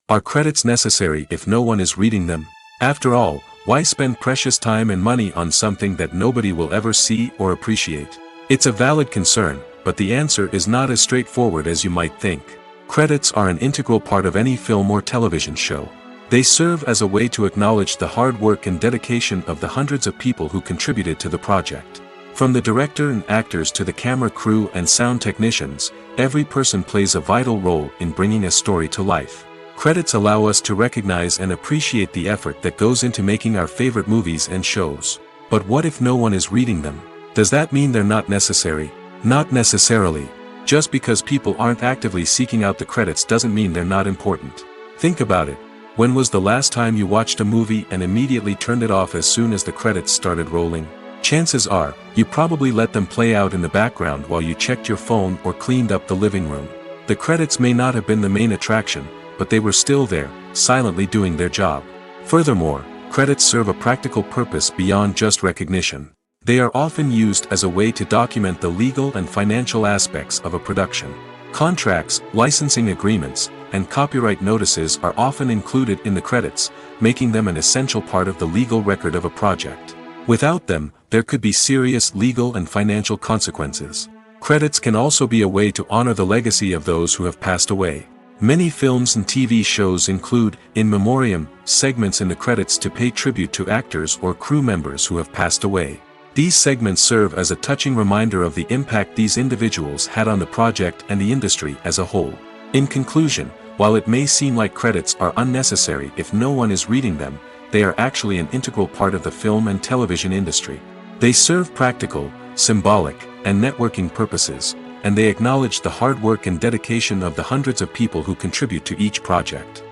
Speaker 1: Are credits necessary if no one is reading them? After all, why spend precious time and money on something that nobody will ever see or appreciate? It's a valid concern, but the answer is not as straightforward as you might think. Credits are an integral part of any film or television show. They serve as a way to acknowledge the hard work and dedication of the hundreds of people who contributed to the project. From the director and actors to the camera crew and sound technicians, every person plays a vital role in bringing a story to life. Credits allow us to recognize and appreciate the effort that goes into making our favorite movies and shows. But what if no one is reading them? Does that mean they're not necessary? Not necessarily. Just because people aren't actively seeking out the credits doesn't mean they're not important. Think about it. When was the last time you watched a movie and immediately turned it off as soon as the credits started rolling? Chances are, you probably let them play out in the background while you checked your phone or cleaned up the living room. The credits may not have been the main attraction, but they were still there, silently doing their job. Furthermore, credits serve a practical purpose beyond just recognition. They are often used as a way to document the legal and financial aspects of a production. Contracts, licensing agreements, and copyright notices are often included in the credits, making them an essential part of the legal record of a project. Without them, there could be serious legal and financial consequences. Credits can also be a way to honor the legacy of those who have passed away. Many films and TV shows include, in memoriam, segments in the credits to pay tribute to actors or crew members who have passed away. These segments serve as a touching reminder of the impact these individuals had on the project and the industry as a whole. In conclusion, while it may seem like credits are unnecessary if no one is reading them, they are actually an integral part of the film and television industry. They serve practical, symbolic, and networking purposes, and they acknowledge the hard work and dedication of the hundreds of people who contribute to each project.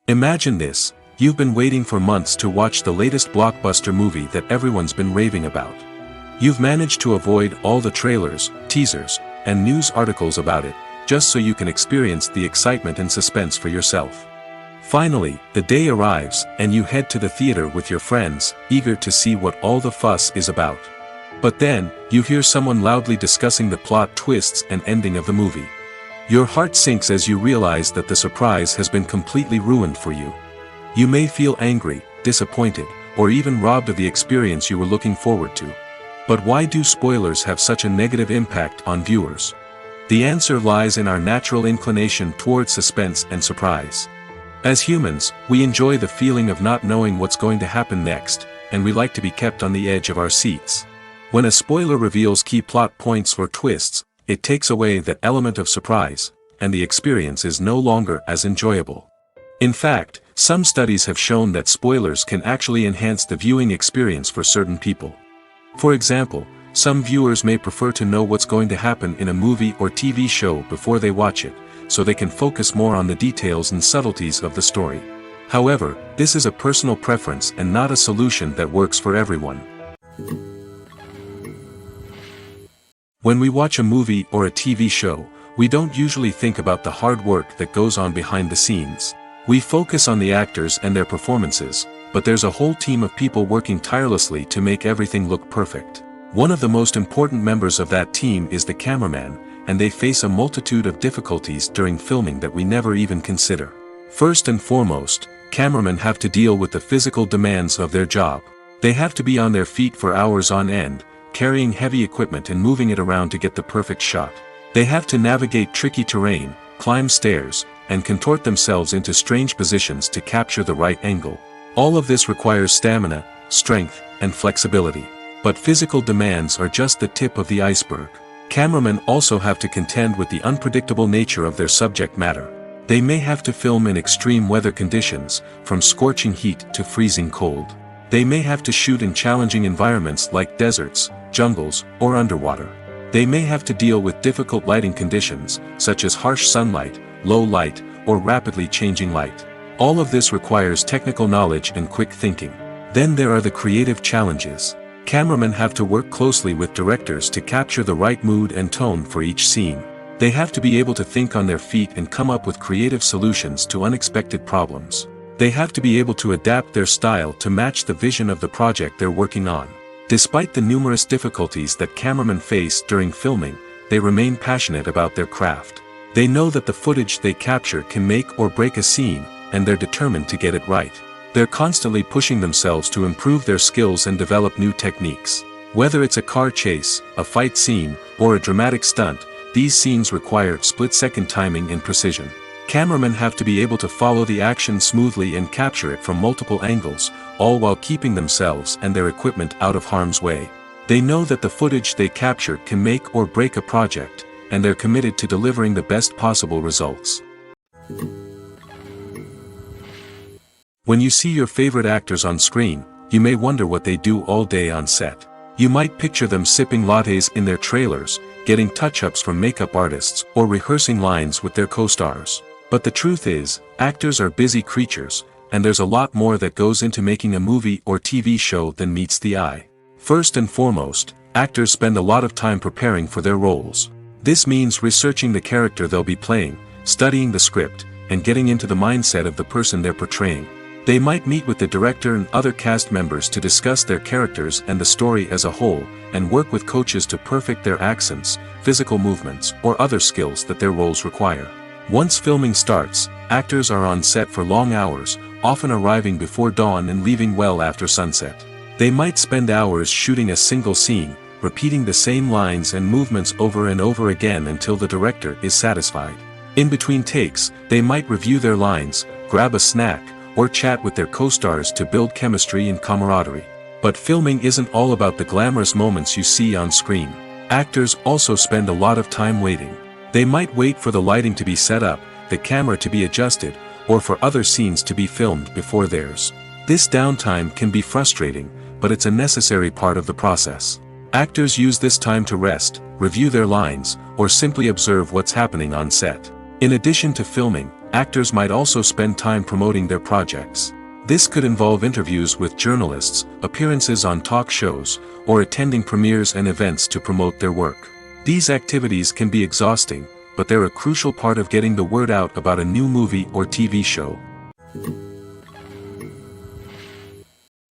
Speaker 1: Imagine this: you've been waiting for months to watch the latest blockbuster movie that everyone's been raving about. You've managed to avoid all the trailers, teasers, and news articles about it, just so you can experience the excitement and suspense for yourself. Finally, the day arrives, and you head to the theater with your friends, eager to see what all the fuss is about. But then, you hear someone loudly discussing the plot twists and ending of the movie. Your heart sinks as you realize that the surprise has been completely ruined for you. You may feel angry, disappointed, or even robbed of the experience you were looking forward to. But why do spoilers have such a negative impact on viewers? The answer lies in our natural inclination toward suspense and surprise. As humans, we enjoy the feeling of not knowing what's going to happen next, and we like to be kept on the edge of our seats. When a spoiler reveals key plot points or twists, it takes away that element of surprise, and the experience is no longer as enjoyable. In fact, some studies have shown that spoilers can actually enhance the viewing experience for certain people. For example, some viewers may prefer to know what's going to happen in a movie or TV show before they watch it, so they can focus more on the details and subtleties of the story. However, this is a personal preference and not a solution that works for everyone. When we watch a movie or a TV show, we don't usually think about the hard work that goes on behind the scenes. We focus on the actors and their performances, but there's a whole team of people working tirelessly to make everything look perfect. One of the most important members of that team is the cameraman, and they face a multitude of difficulties during filming that we never even consider. First and foremost, cameramen have to deal with the physical demands of their job. They have to be on their feet for hours on end, carrying heavy equipment and moving it around to get the perfect shot. They have to navigate tricky terrain, climb stairs, and contort themselves into strange positions to capture the right angle. All of this requires stamina, strength, and flexibility. But physical demands are just the tip of the iceberg. Cameramen also have to contend with the unpredictable nature of their subject matter. They may have to film in extreme weather conditions, from scorching heat to freezing cold. They may have to shoot in challenging environments like deserts, jungles, or underwater. They may have to deal with difficult lighting conditions, such as harsh sunlight, low light, or rapidly changing light. All of this requires technical knowledge and quick thinking. Then there are the creative challenges. Cameramen have to work closely with directors to capture the right mood and tone for each scene. They have to be able to think on their feet and come up with creative solutions to unexpected problems. They have to be able to adapt their style to match the vision of the project they're working on. Despite the numerous difficulties that cameramen face during filming, they remain passionate about their craft. They know that the footage they capture can make or break a scene, and they're determined to get it right. They're constantly pushing themselves to improve their skills and develop new techniques. Whether it's a car chase, a fight scene, or a dramatic stunt, these scenes require split-second timing and precision. Cameramen have to be able to follow the action smoothly and capture it from multiple angles, all while keeping themselves and their equipment out of harm's way. They know that the footage they capture can make or break a project, and they're committed to delivering the best possible results. When you see your favorite actors on screen, you may wonder what they do all day on set. You might picture them sipping lattes in their trailers, getting touch-ups from makeup artists, or rehearsing lines with their co-stars. But the truth is, actors are busy creatures, and there's a lot more that goes into making a movie or TV show than meets the eye. First and foremost, actors spend a lot of time preparing for their roles. This means researching the character they'll be playing, studying the script, and getting into the mindset of the person they're portraying. They might meet with the director and other cast members to discuss their characters and the story as a whole, and work with coaches to perfect their accents, physical movements, or other skills that their roles require. Once filming starts, actors are on set for long hours, often arriving before dawn and leaving well after sunset. They might spend hours shooting a single scene, repeating the same lines and movements over and over again until the director is satisfied. In between takes, they might review their lines, grab a snack, or chat with their co-stars to build chemistry and camaraderie. But filming isn't all about the glamorous moments you see on screen. Actors also spend a lot of time waiting. They might wait for the lighting to be set up, the camera to be adjusted, or for other scenes to be filmed before theirs. This downtime can be frustrating, but it's a necessary part of the process. Actors use this time to rest, review their lines, or simply observe what's happening on set. In addition to filming, actors might also spend time promoting their projects. This could involve interviews with journalists, appearances on talk shows, or attending premieres and events to promote their work. These activities can be exhausting, but they're a crucial part of getting the word out about a new movie or TV show.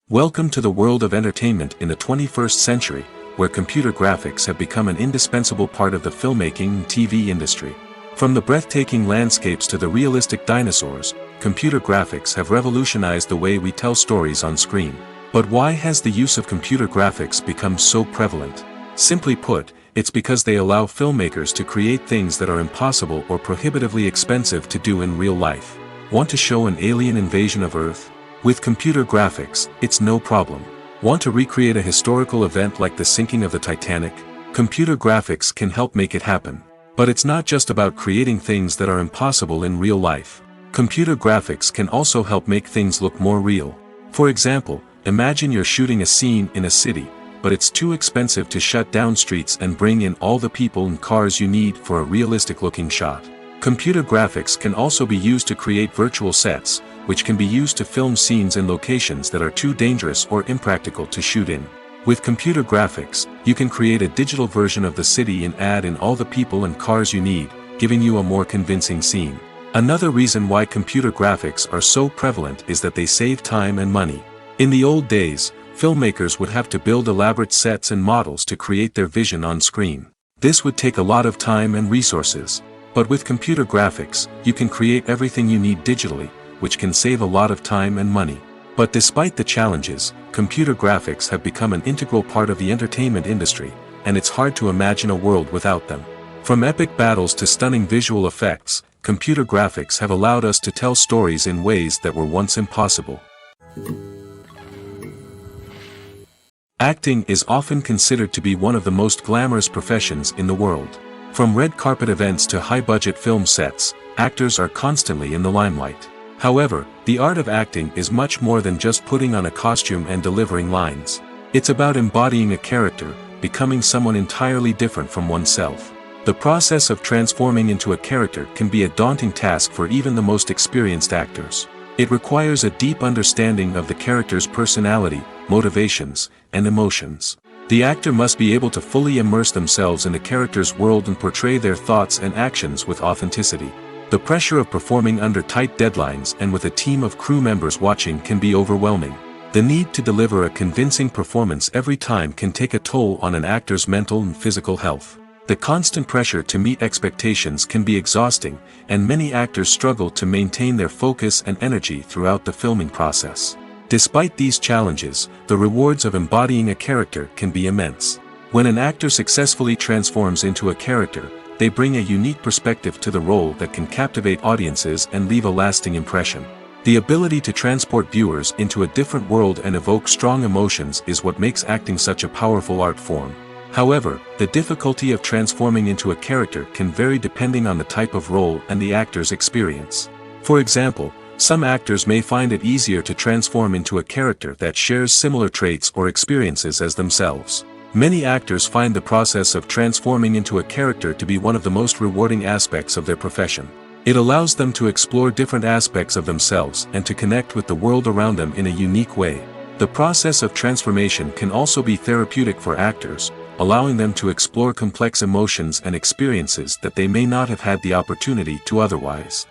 Speaker 1: Welcome to the world of entertainment in the 21st century, where computer graphics have become an indispensable part of the filmmaking and TV industry. From the breathtaking landscapes to the realistic dinosaurs, computer graphics have revolutionized the way we tell stories on screen. But why has the use of computer graphics become so prevalent? Simply put, it's because they allow filmmakers to create things that are impossible or prohibitively expensive to do in real life. Want to show an alien invasion of Earth? With computer graphics, it's no problem. Want to recreate a historical event like the sinking of the Titanic? Computer graphics can help make it happen. But it's not just about creating things that are impossible in real life. Computer graphics can also help make things look more real. For example, imagine you're shooting a scene in a city, but it's too expensive to shut down streets and bring in all the people and cars you need for a realistic-looking shot. Computer graphics can also be used to create virtual sets, which can be used to film scenes in locations that are too dangerous or impractical to shoot in. With computer graphics, you can create a digital version of the city and add in all the people and cars you need, giving you a more convincing scene. Another reason why computer graphics are so prevalent is that they save time and money. In the old days, filmmakers would have to build elaborate sets and models to create their vision on screen. This would take a lot of time and resources. But with computer graphics, you can create everything you need digitally, which can save a lot of time and money. But despite the challenges, computer graphics have become an integral part of the entertainment industry, and it's hard to imagine a world without them. From epic battles to stunning visual effects, computer graphics have allowed us to tell stories in ways that were once impossible. Acting is often considered to be one of the most glamorous professions in the world. From red carpet events to high-budget film sets, actors are constantly in the limelight. However, the art of acting is much more than just putting on a costume and delivering lines. It's about embodying a character, becoming someone entirely different from oneself. The process of transforming into a character can be a daunting task for even the most experienced actors. It requires a deep understanding of the character's personality, motivations, and emotions. The actor must be able to fully immerse themselves in the character's world and portray their thoughts and actions with authenticity. The pressure of performing under tight deadlines and with a team of crew members watching can be overwhelming. The need to deliver a convincing performance every time can take a toll on an actor's mental and physical health. The constant pressure to meet expectations can be exhausting, and many actors struggle to maintain their focus and energy throughout the filming process. Despite these challenges, the rewards of embodying a character can be immense. When an actor successfully transforms into a character, they bring a unique perspective to the role that can captivate audiences and leave a lasting impression. The ability to transport viewers into a different world and evoke strong emotions is what makes acting such a powerful art form. However, the difficulty of transforming into a character can vary depending on the type of role and the actor's experience. For example, some actors may find it easier to transform into a character that shares similar traits or experiences as themselves. Many actors find the process of transforming into a character to be one of the most rewarding aspects of their profession. It allows them to explore different aspects of themselves and to connect with the world around them in a unique way. The process of transformation can also be therapeutic for actors, allowing them to explore complex emotions and experiences that they may not have had the opportunity to otherwise.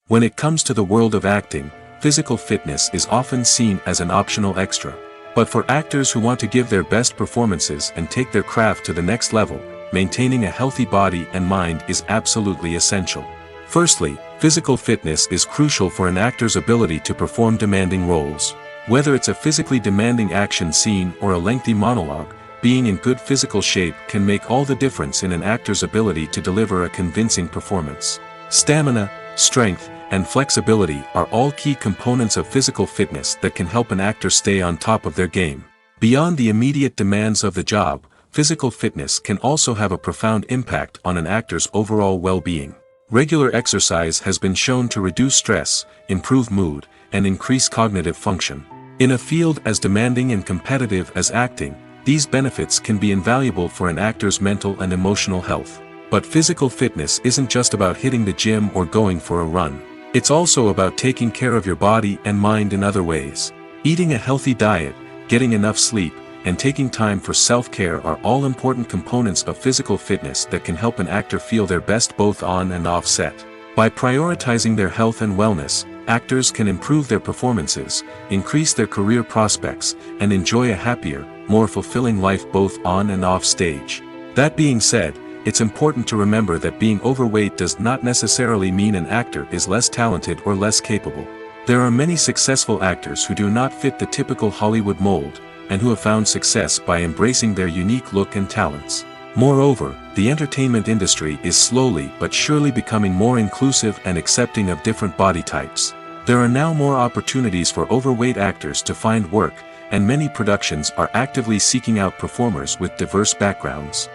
Speaker 1: When it comes to the world of acting, physical fitness is often seen as an optional extra. But for actors who want to give their best performances and take their craft to the next level, maintaining a healthy body and mind is absolutely essential. Firstly, physical fitness is crucial for an actor's ability to perform demanding roles. Whether it's a physically demanding action scene or a lengthy monologue, being in good physical shape can make all the difference in an actor's ability to deliver a convincing performance. Stamina, strength, and flexibility are all key components of physical fitness that can help an actor stay on top of their game. Beyond the immediate demands of the job, physical fitness can also have a profound impact on an actor's overall well-being. Regular exercise has been shown to reduce stress, improve mood, and increase cognitive function. In a field as demanding and competitive as acting, these benefits can be invaluable for an actor's mental and emotional health. But physical fitness isn't just about hitting the gym or going for a run. It's also about taking care of your body and mind in other ways. Eating a healthy diet, getting enough sleep, and taking time for self-care are all important components of physical fitness that can help an actor feel their best both on and off set. By prioritizing their health and wellness, actors can improve their performances, increase their career prospects, and enjoy a happier, more fulfilling life both on and off stage. That being said, it's important to remember that being overweight does not necessarily mean an actor is less talented or less capable. There are many successful actors who do not fit the typical Hollywood mold, and who have found success by embracing their unique look and talents. Moreover, the entertainment industry is slowly but surely becoming more inclusive and accepting of different body types. There are now more opportunities for overweight actors to find work, and many productions are actively seeking out performers with diverse backgrounds.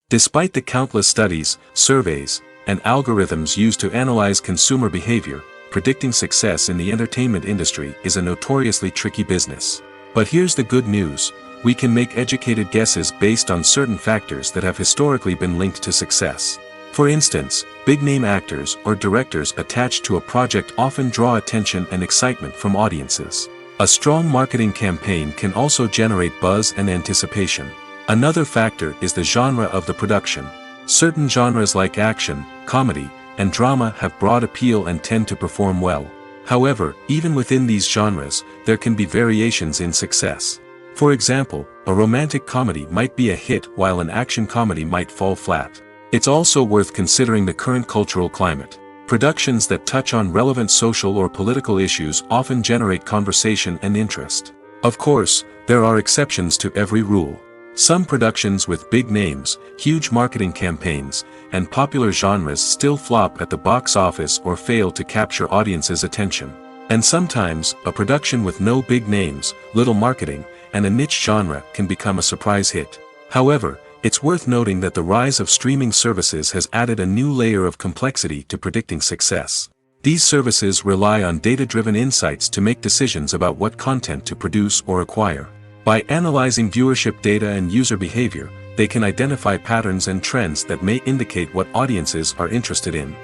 Speaker 1: Despite the countless studies, surveys, and algorithms used to analyze consumer behavior, predicting success in the entertainment industry is a notoriously tricky business. But here's the good news: we can make educated guesses based on certain factors that have historically been linked to success. For instance, big-name actors or directors attached to a project often draw attention and excitement from audiences. A strong marketing campaign can also generate buzz and anticipation. Another factor is the genre of the production. Certain genres like action, comedy, and drama have broad appeal and tend to perform well. However, even within these genres, there can be variations in success. For example, a romantic comedy might be a hit while an action comedy might fall flat. It's also worth considering the current cultural climate. Productions that touch on relevant social or political issues often generate conversation and interest. Of course, there are exceptions to every rule. Some productions with big names, huge marketing campaigns, and popular genres still flop at the box office or fail to capture audiences' attention. And sometimes, a production with no big names, little marketing, and a niche genre can become a surprise hit. However, it's worth noting that the rise of streaming services has added a new layer of complexity to predicting success. These services rely on data-driven insights to make decisions about what content to produce or acquire. By analyzing viewership data and user behavior, they can identify patterns and trends that may indicate what audiences are interested in.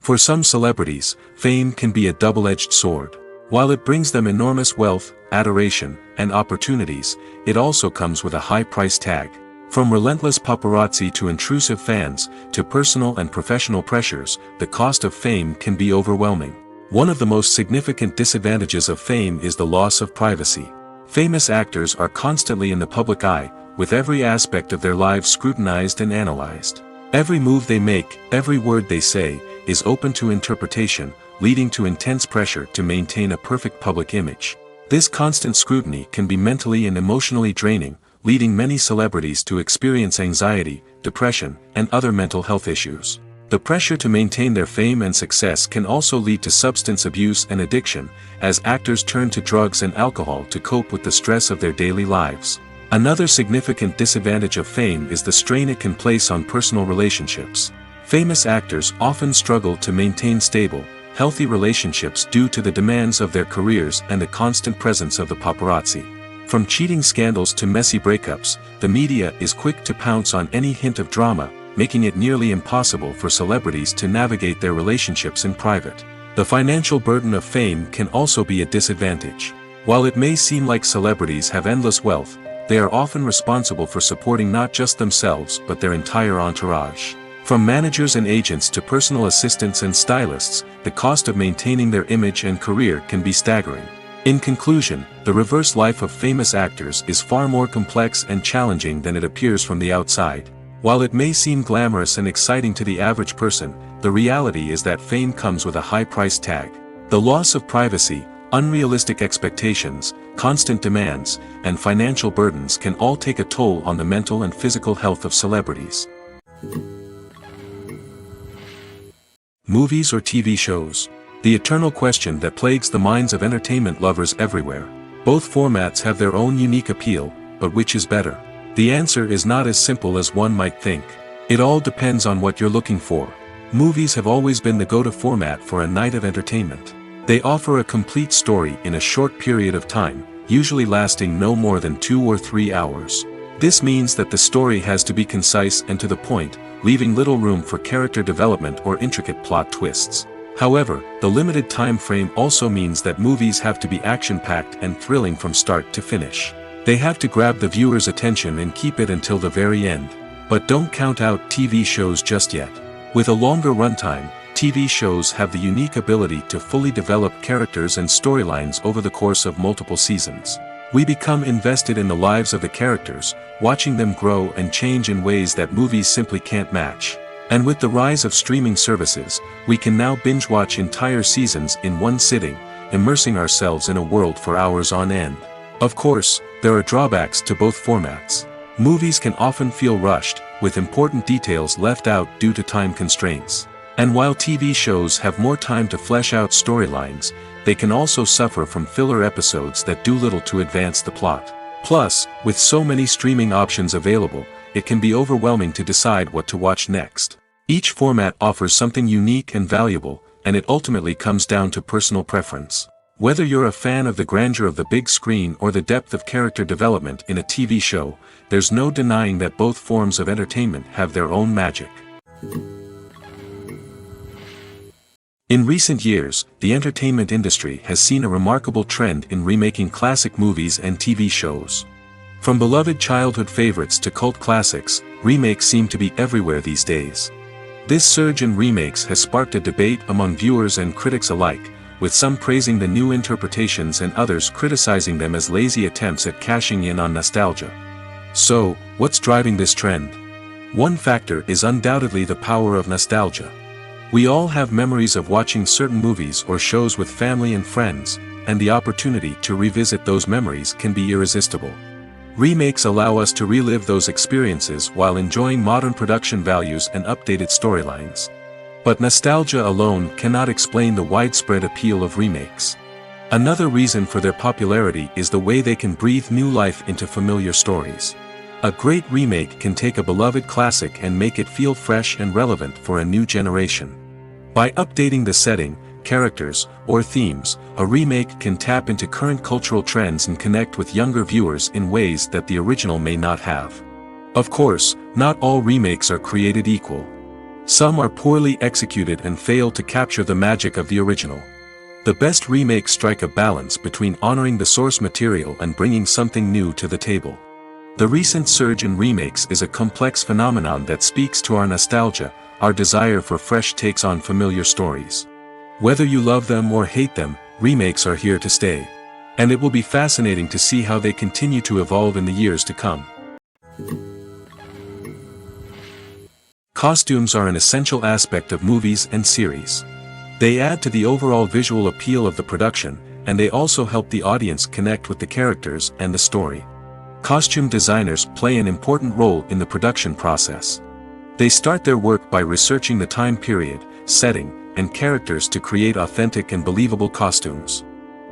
Speaker 1: For some celebrities, fame can be a double-edged sword. While it brings them enormous wealth, adoration, and opportunities, it also comes with a high price tag. From relentless paparazzi to intrusive fans, to personal and professional pressures, the cost of fame can be overwhelming. One of the most significant disadvantages of fame is the loss of privacy. Famous actors are constantly in the public eye, with every aspect of their lives scrutinized and analyzed. Every move they make, every word they say, is open to interpretation, leading to intense pressure to maintain a perfect public image. This constant scrutiny can be mentally and emotionally draining, leading many celebrities to experience anxiety, depression, and other mental health issues. The pressure to maintain their fame and success can also lead to substance abuse and addiction, as actors turn to drugs and alcohol to cope with the stress of their daily lives. Another significant disadvantage of fame is the strain it can place on personal relationships. Famous actors often struggle to maintain stable, healthy relationships due to the demands of their careers and the constant presence of the paparazzi. From cheating scandals to messy breakups, the media is quick to pounce on any hint of drama, making it nearly impossible for celebrities to navigate their relationships in private. The financial burden of fame can also be a disadvantage. While it may seem like celebrities have endless wealth, they are often responsible for supporting not just themselves but their entire entourage. From managers and agents to personal assistants and stylists, the cost of maintaining their image and career can be staggering. In conclusion, the reverse life of famous actors is far more complex and challenging than it appears from the outside. While it may seem glamorous and exciting to the average person, the reality is that fame comes with a high price tag. The loss of privacy, unrealistic expectations, constant demands, and financial burdens can all take a toll on the mental and physical health of celebrities. Movies or TV shows? The eternal question that plagues the minds of entertainment lovers everywhere. Both formats have their own unique appeal, but which is better? The answer is not as simple as one might think. It all depends on what you're looking for. Movies have always been the go-to format for a night of entertainment. They offer a complete story in a short period of time, usually lasting no more than 2 or 3 hours. This means that the story has to be concise and to the point, leaving little room for character development or intricate plot twists. However, the limited time frame also means that movies have to be action-packed and thrilling from start to finish. They have to grab the viewer's attention and keep it until the very end. But don't count out TV shows just yet. With a longer runtime, TV shows have the unique ability to fully develop characters and storylines over the course of multiple seasons. We become invested in the lives of the characters, watching them grow and change in ways that movies simply can't match. And with the rise of streaming services, we can now binge-watch entire seasons in one sitting, immersing ourselves in a world for hours on end. Of course, there are drawbacks to both formats. Movies can often feel rushed, with important details left out due to time constraints. And while TV shows have more time to flesh out storylines, they can also suffer from filler episodes that do little to advance the plot. Plus, with so many streaming options available, it can be overwhelming to decide what to watch next. Each format offers something unique and valuable, and it ultimately comes down to personal preference. Whether you're a fan of the grandeur of the big screen or the depth of character development in a TV show, there's no denying that both forms of entertainment have their own magic. In recent years, the entertainment industry has seen a remarkable trend in remaking classic movies and TV shows. From beloved childhood favorites to cult classics, remakes seem to be everywhere these days. This surge in remakes has sparked a debate among viewers and critics alike, with some praising the new interpretations and others criticizing them as lazy attempts at cashing in on nostalgia. So, what's driving this trend? One factor is undoubtedly the power of nostalgia. We all have memories of watching certain movies or shows with family and friends, and the opportunity to revisit those memories can be irresistible. Remakes allow us to relive those experiences while enjoying modern production values and updated storylines. But nostalgia alone cannot explain the widespread appeal of remakes. Another reason for their popularity is the way they can breathe new life into familiar stories. A great remake can take a beloved classic and make it feel fresh and relevant for a new generation. By updating the setting, characters, or themes, a remake can tap into current cultural trends and connect with younger viewers in ways that the original may not have. Of course, not all remakes are created equal. Some are poorly executed and fail to capture the magic of the original. The best remakes strike a balance between honoring the source material and bringing something new to the table. The recent surge in remakes is a complex phenomenon that speaks to our nostalgia, our desire for fresh takes on familiar stories. Whether you love them or hate them, remakes are here to stay. And it will be fascinating to see how they continue to evolve in the years to come. Costumes are an essential aspect of movies and series. They add to the overall visual appeal of the production, and they also help the audience connect with the characters and the story. Costume designers play an important role in the production process. They start their work by researching the time period, setting, and characters to create authentic and believable costumes.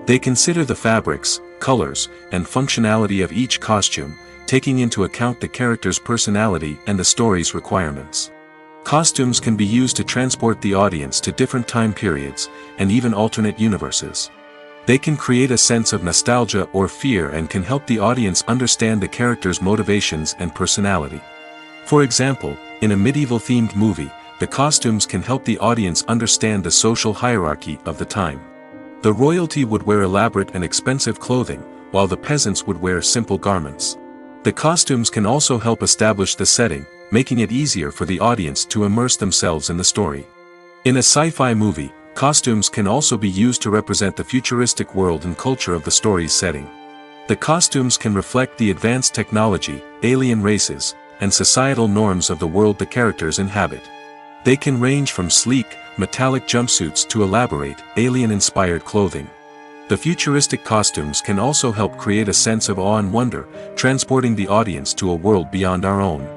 Speaker 1: They consider the fabrics, colors, and functionality of each costume, taking into account the character's personality and the story's requirements. Costumes can be used to transport the audience to different time periods, and even alternate universes. They can create a sense of nostalgia or fear and can help the audience understand the character's motivations and personality. For example, In a medieval-themed movie, the costumes can help the audience understand the social hierarchy of the time. The royalty would wear elaborate and expensive clothing, while the peasants would wear simple garments. The costumes can also help establish the setting, making it easier for the audience to immerse themselves in the story. In a sci-fi movie, costumes can also be used to represent the futuristic world and culture of the story's setting. The costumes can reflect the advanced technology, alien races, and societal norms of the world the characters inhabit. They can range from sleek, metallic jumpsuits to elaborate, alien-inspired clothing. The futuristic costumes can also help create a sense of awe and wonder, transporting the audience to a world beyond our own.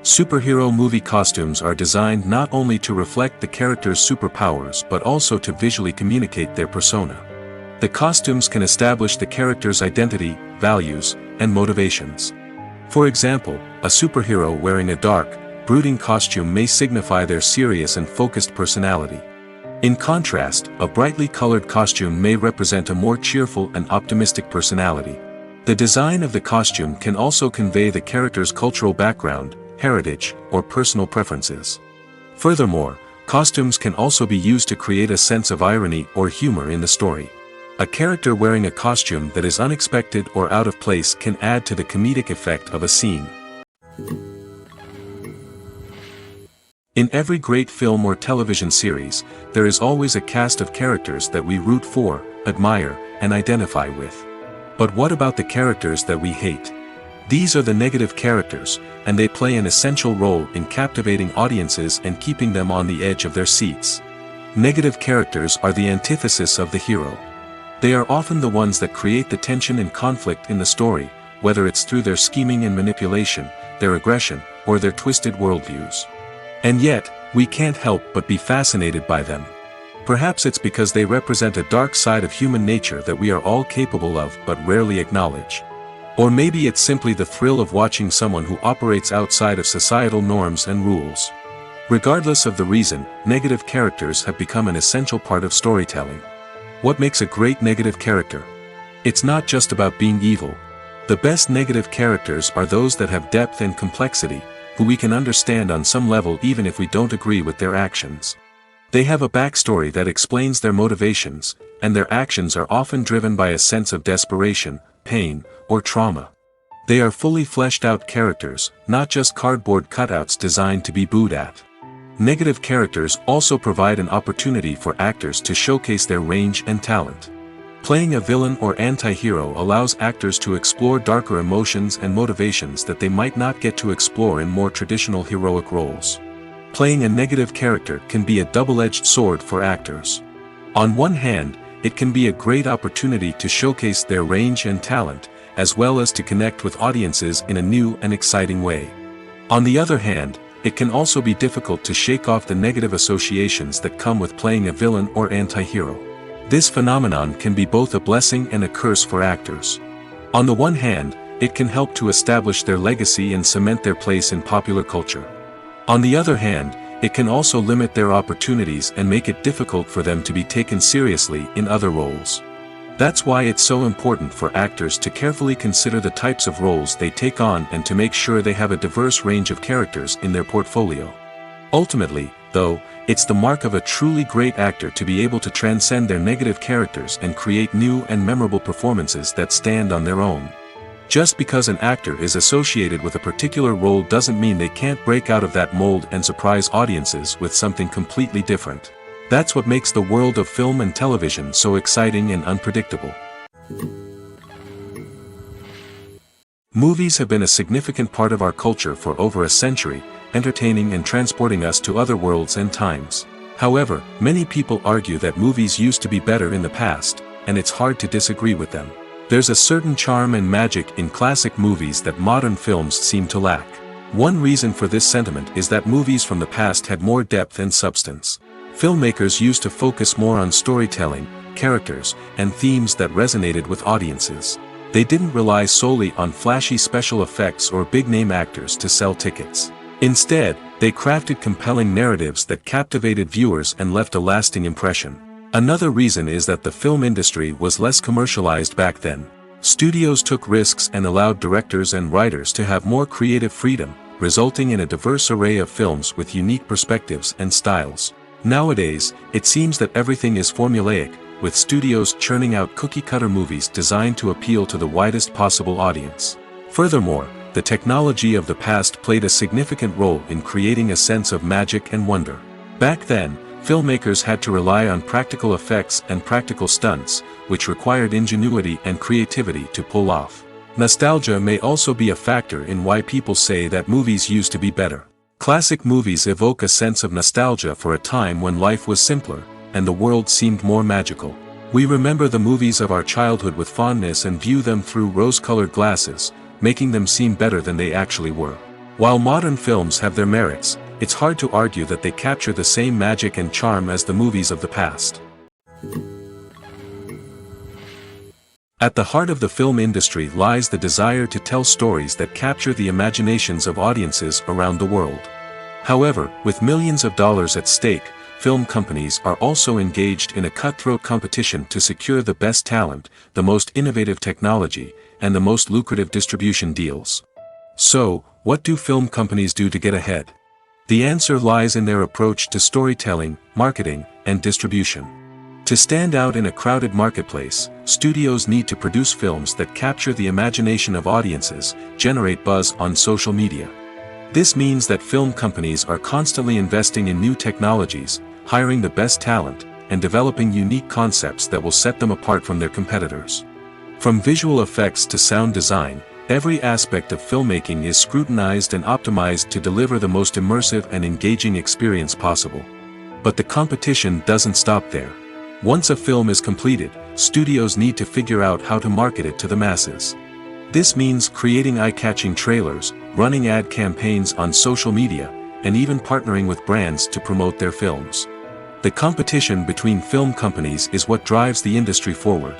Speaker 1: Superhero movie costumes are designed not only to reflect the character's superpowers but also to visually communicate their persona. The costumes can establish the character's identity, values, and motivations. For example, a superhero wearing a dark, brooding costume may signify their serious and focused personality. In contrast, a brightly colored costume may represent a more cheerful and optimistic personality. The design of the costume can also convey the character's cultural background, heritage, or personal preferences. Furthermore, costumes can also be used to create a sense of irony or humor in the story. A character wearing a costume that is unexpected or out of place can add to the comedic effect of a scene. In every great film or television series, there is always a cast of characters that we root for, admire, and identify with. But what about the characters that we hate? These are the negative characters, and they play an essential role in captivating audiences and keeping them on the edge of their seats. Negative characters are the antithesis of the hero. They are often the ones that create the tension and conflict in the story, whether it's through their scheming and manipulation, their aggression, or their twisted worldviews. And yet, we can't help but be fascinated by them. Perhaps it's because they represent a dark side of human nature that we are all capable of but rarely acknowledge. Or maybe it's simply the thrill of watching someone who operates outside of societal norms and rules. Regardless of the reason, negative characters have become an essential part of storytelling. What makes a great negative character? It's not just about being evil. The best negative characters are those that have depth and complexity, who we can understand on some level even if we don't agree with their actions. They have a backstory that explains their motivations, and their actions are often driven by a sense of desperation, pain, or trauma. They are fully fleshed out characters, not just cardboard cutouts designed to be booed at. Negative characters also provide an opportunity for actors to showcase their range and talent. Playing a villain or anti-hero allows actors to explore darker emotions and motivations that they might not get to explore in more traditional heroic roles. Playing a negative character can be a double-edged sword for actors. On one hand, it can be a great opportunity to showcase their range and talent, as well as to connect with audiences in a new and exciting way. On the other hand, it can also be difficult to shake off the negative associations that come with playing a villain or anti-hero. This phenomenon can be both a blessing and a curse for actors. On the one hand, it can help to establish their legacy and cement their place in popular culture. On the other hand, it can also limit their opportunities and make it difficult for them to be taken seriously in other roles. That's why it's so important for actors to carefully consider the types of roles they take on and to make sure they have a diverse range of characters in their portfolio. Ultimately, though, it's the mark of a truly great actor to be able to transcend their negative characters and create new and memorable performances that stand on their own. Just because an actor is associated with a particular role doesn't mean they can't break out of that mold and surprise audiences with something completely different. That's what makes the world of film and television so exciting and unpredictable. Movies have been a significant part of our culture for over a century, entertaining and transporting us to other worlds and times. However, many people argue that movies used to be better in the past, and it's hard to disagree with them. There's a certain charm and magic in classic movies that modern films seem to lack. One reason for this sentiment is that movies from the past had more depth and substance. Filmmakers used to focus more on storytelling, characters, and themes that resonated with audiences. They didn't rely solely on flashy special effects or big-name actors to sell tickets. Instead, they crafted compelling narratives that captivated viewers and left a lasting impression. Another reason is that the film industry was less commercialized back then. Studios took risks and allowed directors and writers to have more creative freedom, resulting in a diverse array of films with unique perspectives and styles. Nowadays, it seems that everything is formulaic, with studios churning out cookie-cutter movies designed to appeal to the widest possible audience. Furthermore, the technology of the past played a significant role in creating a sense of magic and wonder. Back then, filmmakers had to rely on practical effects and practical stunts, which required ingenuity and creativity to pull off. Nostalgia may also be a factor in why people say that movies used to be better. Classic movies evoke a sense of nostalgia for a time when life was simpler, and the world seemed more magical. We remember the movies of our childhood with fondness and view them through rose-colored glasses, making them seem better than they actually were. While modern films have their merits, it's hard to argue that they capture the same magic and charm as the movies of the past. At the heart of the film industry lies the desire to tell stories that capture the imaginations of audiences around the world. However, with millions of dollars at stake, film companies are also engaged in a cutthroat competition to secure the best talent, the most innovative technology, and the most lucrative distribution deals. So, what do film companies do to get ahead? The answer lies in their approach to storytelling, marketing, and distribution. To stand out in a crowded marketplace, studios need to produce films that capture the imagination of audiences, generate buzz on social media. This means that film companies are constantly investing in new technologies, hiring the best talent, and developing unique concepts that will set them apart from their competitors. From visual effects to sound design, every aspect of filmmaking is scrutinized and optimized to deliver the most immersive and engaging experience possible. But the competition doesn't stop there. Once a film is completed, studios need to figure out how to market it to the masses. This means creating eye-catching trailers, running ad campaigns on social media, and even partnering with brands to promote their films. The competition between film companies is what drives the industry forward.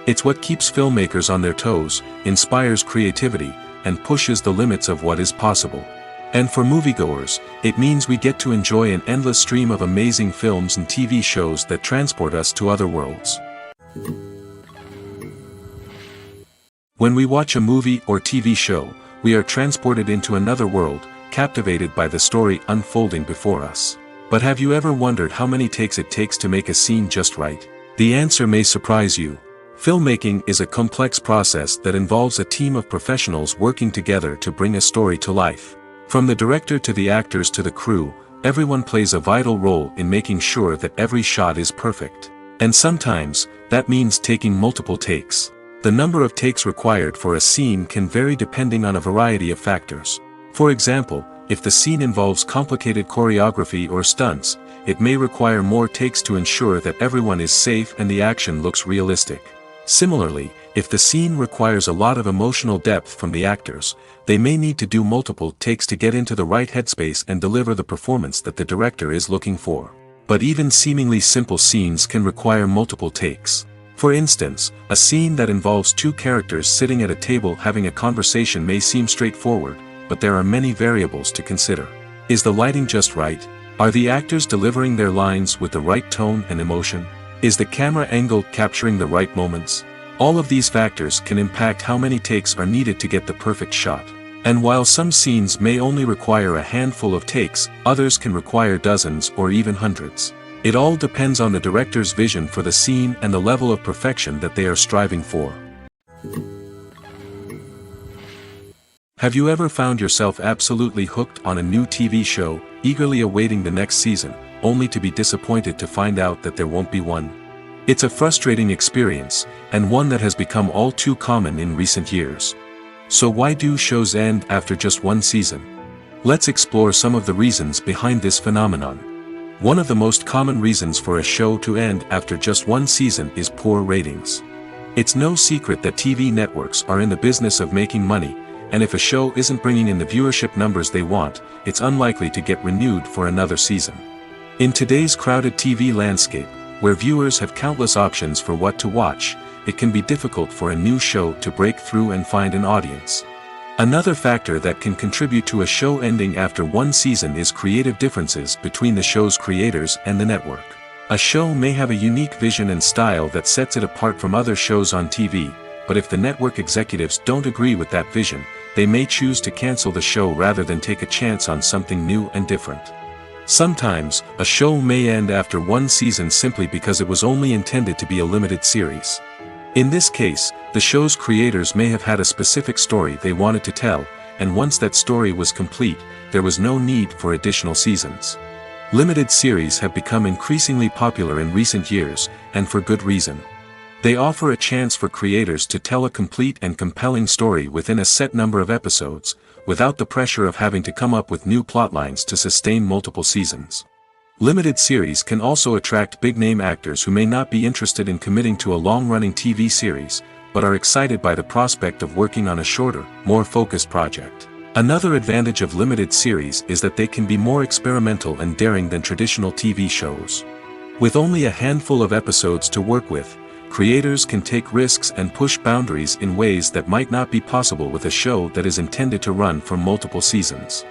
Speaker 1: It's what keeps filmmakers on their toes, inspires creativity, and pushes the limits of what is possible. And for moviegoers, it means we get to enjoy an endless stream of amazing films and TV shows that transport us to other worlds. When we watch a movie or TV show, we are transported into another world, captivated by the story unfolding before us. But have you ever wondered how many takes it takes to make a scene just right? The answer may surprise you. Filmmaking is a complex process that involves a team of professionals working together to bring a story to life. From the director to the actors to the crew, everyone plays a vital role in making sure that every shot is perfect. And sometimes, that means taking multiple takes. The number of takes required for a scene can vary depending on a variety of factors. For example, if the scene involves complicated choreography or stunts, it may require more takes to ensure that everyone is safe and the action looks realistic. Similarly, if the scene requires a lot of emotional depth from the actors, they may need to do multiple takes to get into the right headspace and deliver the performance that the director is looking for. But even seemingly simple scenes can require multiple takes. For instance, a scene that involves two characters sitting at a table having a conversation may seem straightforward, but there are many variables to consider. Is the lighting just right? Are the actors delivering their lines with the right tone and emotion? Is the camera angle capturing the right moments? All of these factors can impact how many takes are needed to get the perfect shot. And while some scenes may only require a handful of takes, others can require dozens or even hundreds. It all depends on the director's vision for the scene and the level of perfection that they are striving for. Have you ever found yourself absolutely hooked on a new TV show, eagerly awaiting the next season, only to be disappointed to find out that there won't be one? It's a frustrating experience, and one that has become all too common in recent years. So why do shows end after just one season? Let's explore some of the reasons behind this phenomenon. One of the most common reasons for a show to end after just one season is poor ratings. It's no secret that TV networks are in the business of making money, and if a show isn't bringing in the viewership numbers they want, it's unlikely to get renewed for another season. In today's crowded TV landscape, where viewers have countless options for what to watch, it can be difficult for a new show to break through and find an audience. Another factor that can contribute to a show ending after one season is creative differences between the show's creators and the network. A show may have a unique vision and style that sets it apart from other shows on TV, but if the network executives don't agree with that vision, they may choose to cancel the show rather than take a chance on something new and different. Sometimes, a show may end after one season simply because it was only intended to be a limited series. In this case, the show's creators may have had a specific story they wanted to tell, and once that story was complete, there was no need for additional seasons. Limited series have become increasingly popular in recent years, and for good reason. They offer a chance for creators to tell a complete and compelling story within a set number of episodes, without the pressure of having to come up with new plotlines to sustain multiple seasons. Limited series can also attract big-name actors who may not be interested in committing to a long-running TV series, but are excited by the prospect of working on a shorter, more focused project. Another advantage of limited series is that they can be more experimental and daring than traditional TV shows. With only a handful of episodes to work with, creators can take risks and push boundaries in ways that might not be possible with a show that is intended to run for multiple seasons.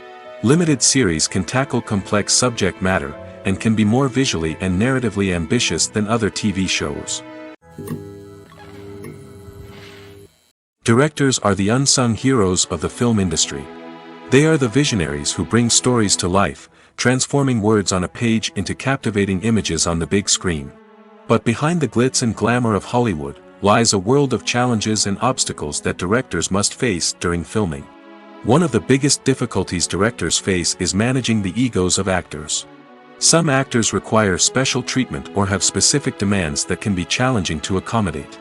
Speaker 1: Limited series can tackle complex subject matter, and can be more visually and narratively ambitious than other TV shows. Directors are the unsung heroes of the film industry. They are the visionaries who bring stories to life, transforming words on a page into captivating images on the big screen. But behind the glitz and glamour of Hollywood, lies a world of challenges and obstacles that directors must face during filming. One of the biggest difficulties directors face is managing the egos of actors. Some actors require special treatment or have specific demands that can be challenging to accommodate.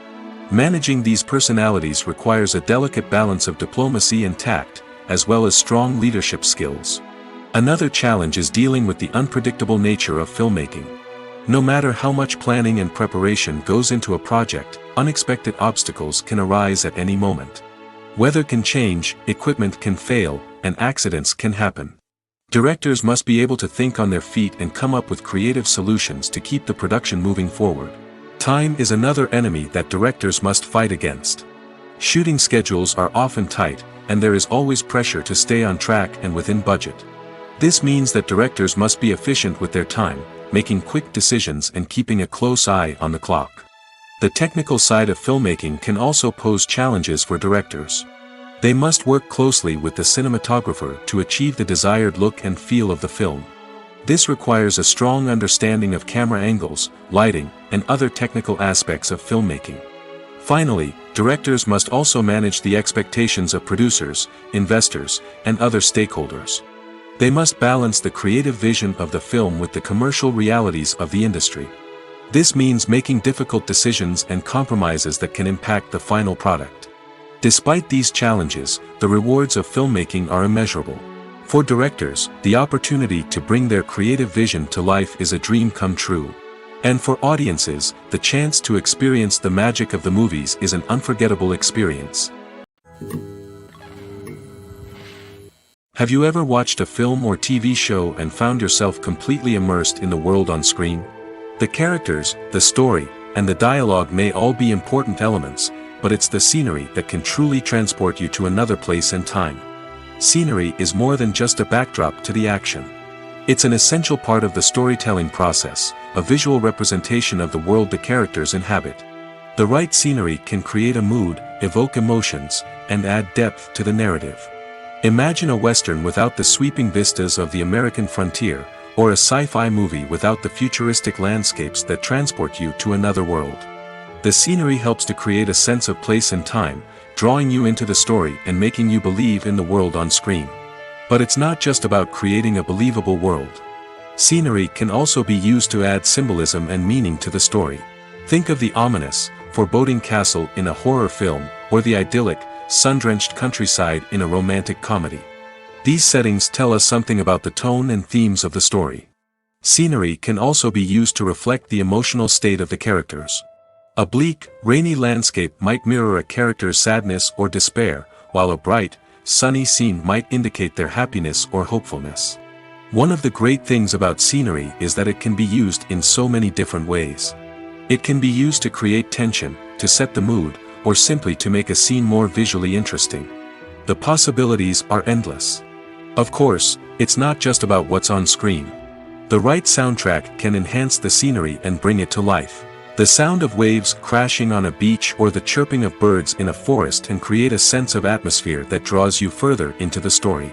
Speaker 1: Managing these personalities requires a delicate balance of diplomacy and tact, as well as strong leadership skills. Another challenge is dealing with the unpredictable nature of filmmaking. No matter how much planning and preparation goes into a project, unexpected obstacles can arise at any moment. Weather can change, equipment can fail, and accidents can happen. Directors must be able to think on their feet and come up with creative solutions to keep the production moving forward. Time is another enemy that directors must fight against. Shooting schedules are often tight, and there is always pressure to stay on track and within budget. This means that directors must be efficient with their time, making quick decisions and keeping a close eye on the clock. The technical side of filmmaking can also pose challenges for directors. They must work closely with the cinematographer to achieve the desired look and feel of the film. This requires a strong understanding of camera angles, lighting, and other technical aspects of filmmaking. Finally, directors must also manage the expectations of producers, investors, and other stakeholders. They must balance the creative vision of the film with the commercial realities of the industry. This means making difficult decisions and compromises that can impact the final product. Despite these challenges, the rewards of filmmaking are immeasurable. For directors, the opportunity to bring their creative vision to life is a dream come true. And for audiences, the chance to experience the magic of the movies is an unforgettable experience. Have you ever watched a film or TV show and found yourself completely immersed in the world on screen? The characters, the story, and the dialogue may all be important elements, but it's the scenery that can truly transport you to another place and time. Scenery is more than just a backdrop to the action. It's an essential part of the storytelling process, a visual representation of the world the characters inhabit. The right scenery can create a mood, evoke emotions, and add depth to the narrative. Imagine a Western without the sweeping vistas of the American frontier, or a sci-fi movie without the futuristic landscapes that transport you to another world. The scenery helps to create a sense of place and time, drawing you into the story and making you believe in the world on screen. But it's not just about creating a believable world. Scenery can also be used to add symbolism and meaning to the story. Think of the ominous, foreboding castle in a horror film, or the idyllic, sun-drenched countryside in a romantic comedy. These settings tell us something about the tone and themes of the story. Scenery can also be used to reflect the emotional state of the characters. A bleak, rainy landscape might mirror a character's sadness or despair, while a bright, sunny scene might indicate their happiness or hopefulness. One of the great things about scenery is that it can be used in so many different ways. It can be used to create tension, to set the mood, or simply to make a scene more visually interesting. The possibilities are endless. Of course, it's not just about what's on screen. The right soundtrack can enhance the scenery and bring it to life. The sound of waves crashing on a beach or the chirping of birds in a forest can create a sense of atmosphere that draws you further into the story.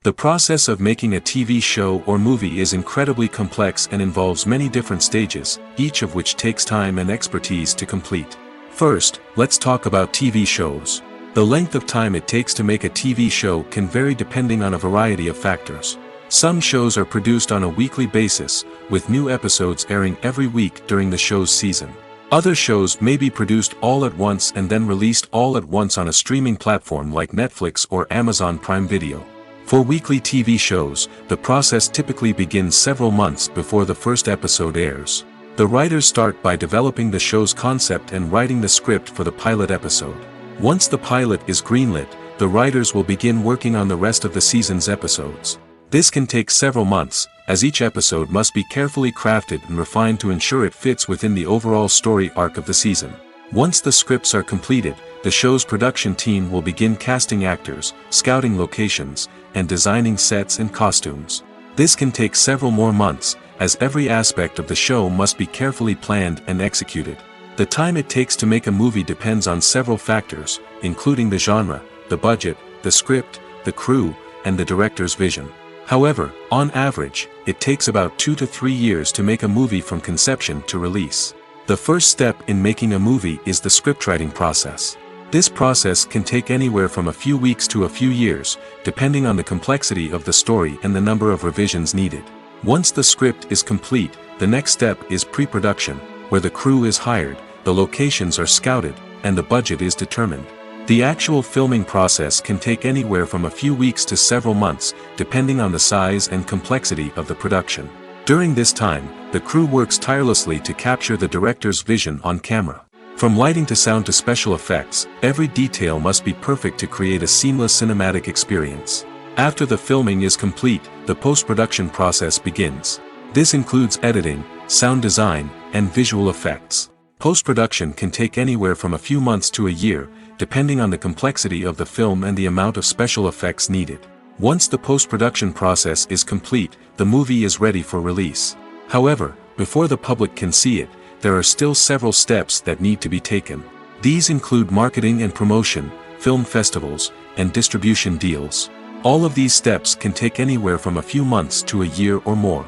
Speaker 1: The process of making a TV show or movie is incredibly complex and involves many different stages, each of which takes time and expertise to complete. First, let's talk about TV shows. The length of time it takes to make a TV show can vary depending on a variety of factors. Some shows are produced on a weekly basis, with new episodes airing every week during the show's season. Other shows may be produced all at once and then released all at once on a streaming platform like Netflix or Amazon Prime Video. For weekly TV shows, the process typically begins several months before the first episode airs. The writers start by developing the show's concept and writing the script for the pilot episode. Once the pilot is greenlit, the writers will begin working on the rest of the season's episodes. This can take several months, as each episode must be carefully crafted and refined to ensure it fits within the overall story arc of the season. Once the scripts are completed, the show's production team will begin casting actors, scouting locations, and designing sets and costumes. This can take several more months, as every aspect of the show must be carefully planned and executed. The time it takes to make a movie depends on several factors, including the genre, the budget, the script, the crew, and the director's vision. However, on average, it takes about 2 to 3 years to make a movie from conception to release. The first step in making a movie is the scriptwriting process. This process can take anywhere from a few weeks to a few years, depending on the complexity of the story and the number of revisions needed. Once the script is complete, the next step is pre-production, where the crew is hired, the locations are scouted, and the budget is determined. The actual filming process can take anywhere from a few weeks to several months, depending on the size and complexity of the production. During this time, the crew works tirelessly to capture the director's vision on camera. From lighting to sound to special effects, every detail must be perfect to create a seamless cinematic experience. After the filming is complete, the post-production process begins. This includes editing, sound design, and visual effects. Post-production can take anywhere from a few months to a year, depending on the complexity of the film and the amount of special effects needed. Once the post-production process is complete, the movie is ready for release. However, before the public can see it, there are still several steps that need to be taken. These include marketing and promotion, film festivals, and distribution deals. All of these steps can take anywhere from a few months to a year or more.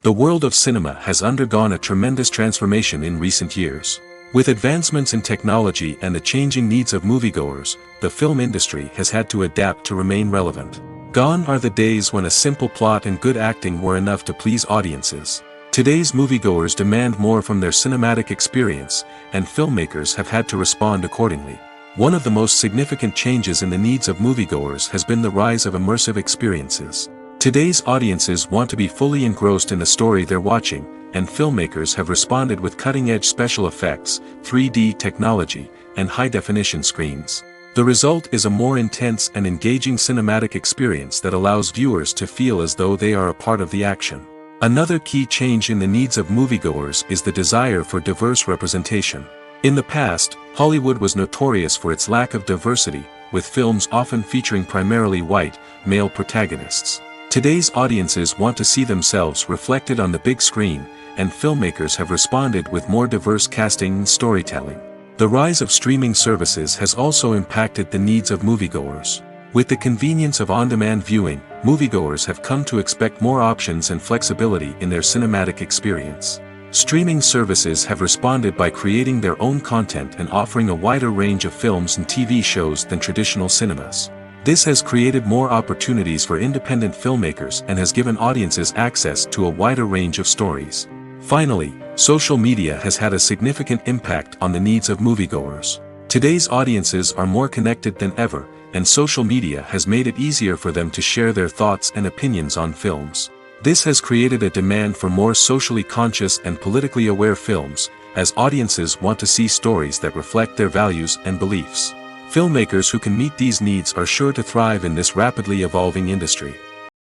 Speaker 1: The world of cinema has undergone a tremendous transformation in recent years. With advancements in technology and the changing needs of moviegoers, the film industry has had to adapt to remain relevant. Gone are the days when a simple plot and good acting were enough to please audiences. Today's moviegoers demand more from their cinematic experience, and filmmakers have had to respond accordingly. One of the most significant changes in the needs of moviegoers has been the rise of immersive experiences. Today's audiences want to be fully engrossed in the story they're watching, and filmmakers have responded with cutting-edge special effects, 3D technology, and high-definition screens. The result is a more intense and engaging cinematic experience that allows viewers to feel as though they are a part of the action. Another key change in the needs of moviegoers is the desire for diverse representation. In the past, Hollywood was notorious for its lack of diversity, with films often featuring primarily white, male protagonists. Today's audiences want to see themselves reflected on the big screen, and filmmakers have responded with more diverse casting and storytelling. The rise of streaming services has also impacted the needs of moviegoers. With the convenience of on-demand viewing, moviegoers have come to expect more options and flexibility in their cinematic experience. Streaming services have responded by creating their own content and offering a wider range of films and TV shows than traditional cinemas. This has created more opportunities for independent filmmakers and has given audiences access to a wider range of stories. Finally, social media has had a significant impact on the needs of moviegoers. Today's audiences are more connected than ever, and social media has made it easier for them to share their thoughts and opinions on films. This has created a demand for more socially conscious and politically aware films, as audiences want to see stories that reflect their values and beliefs. Filmmakers who can meet these needs are sure to thrive in this rapidly evolving industry.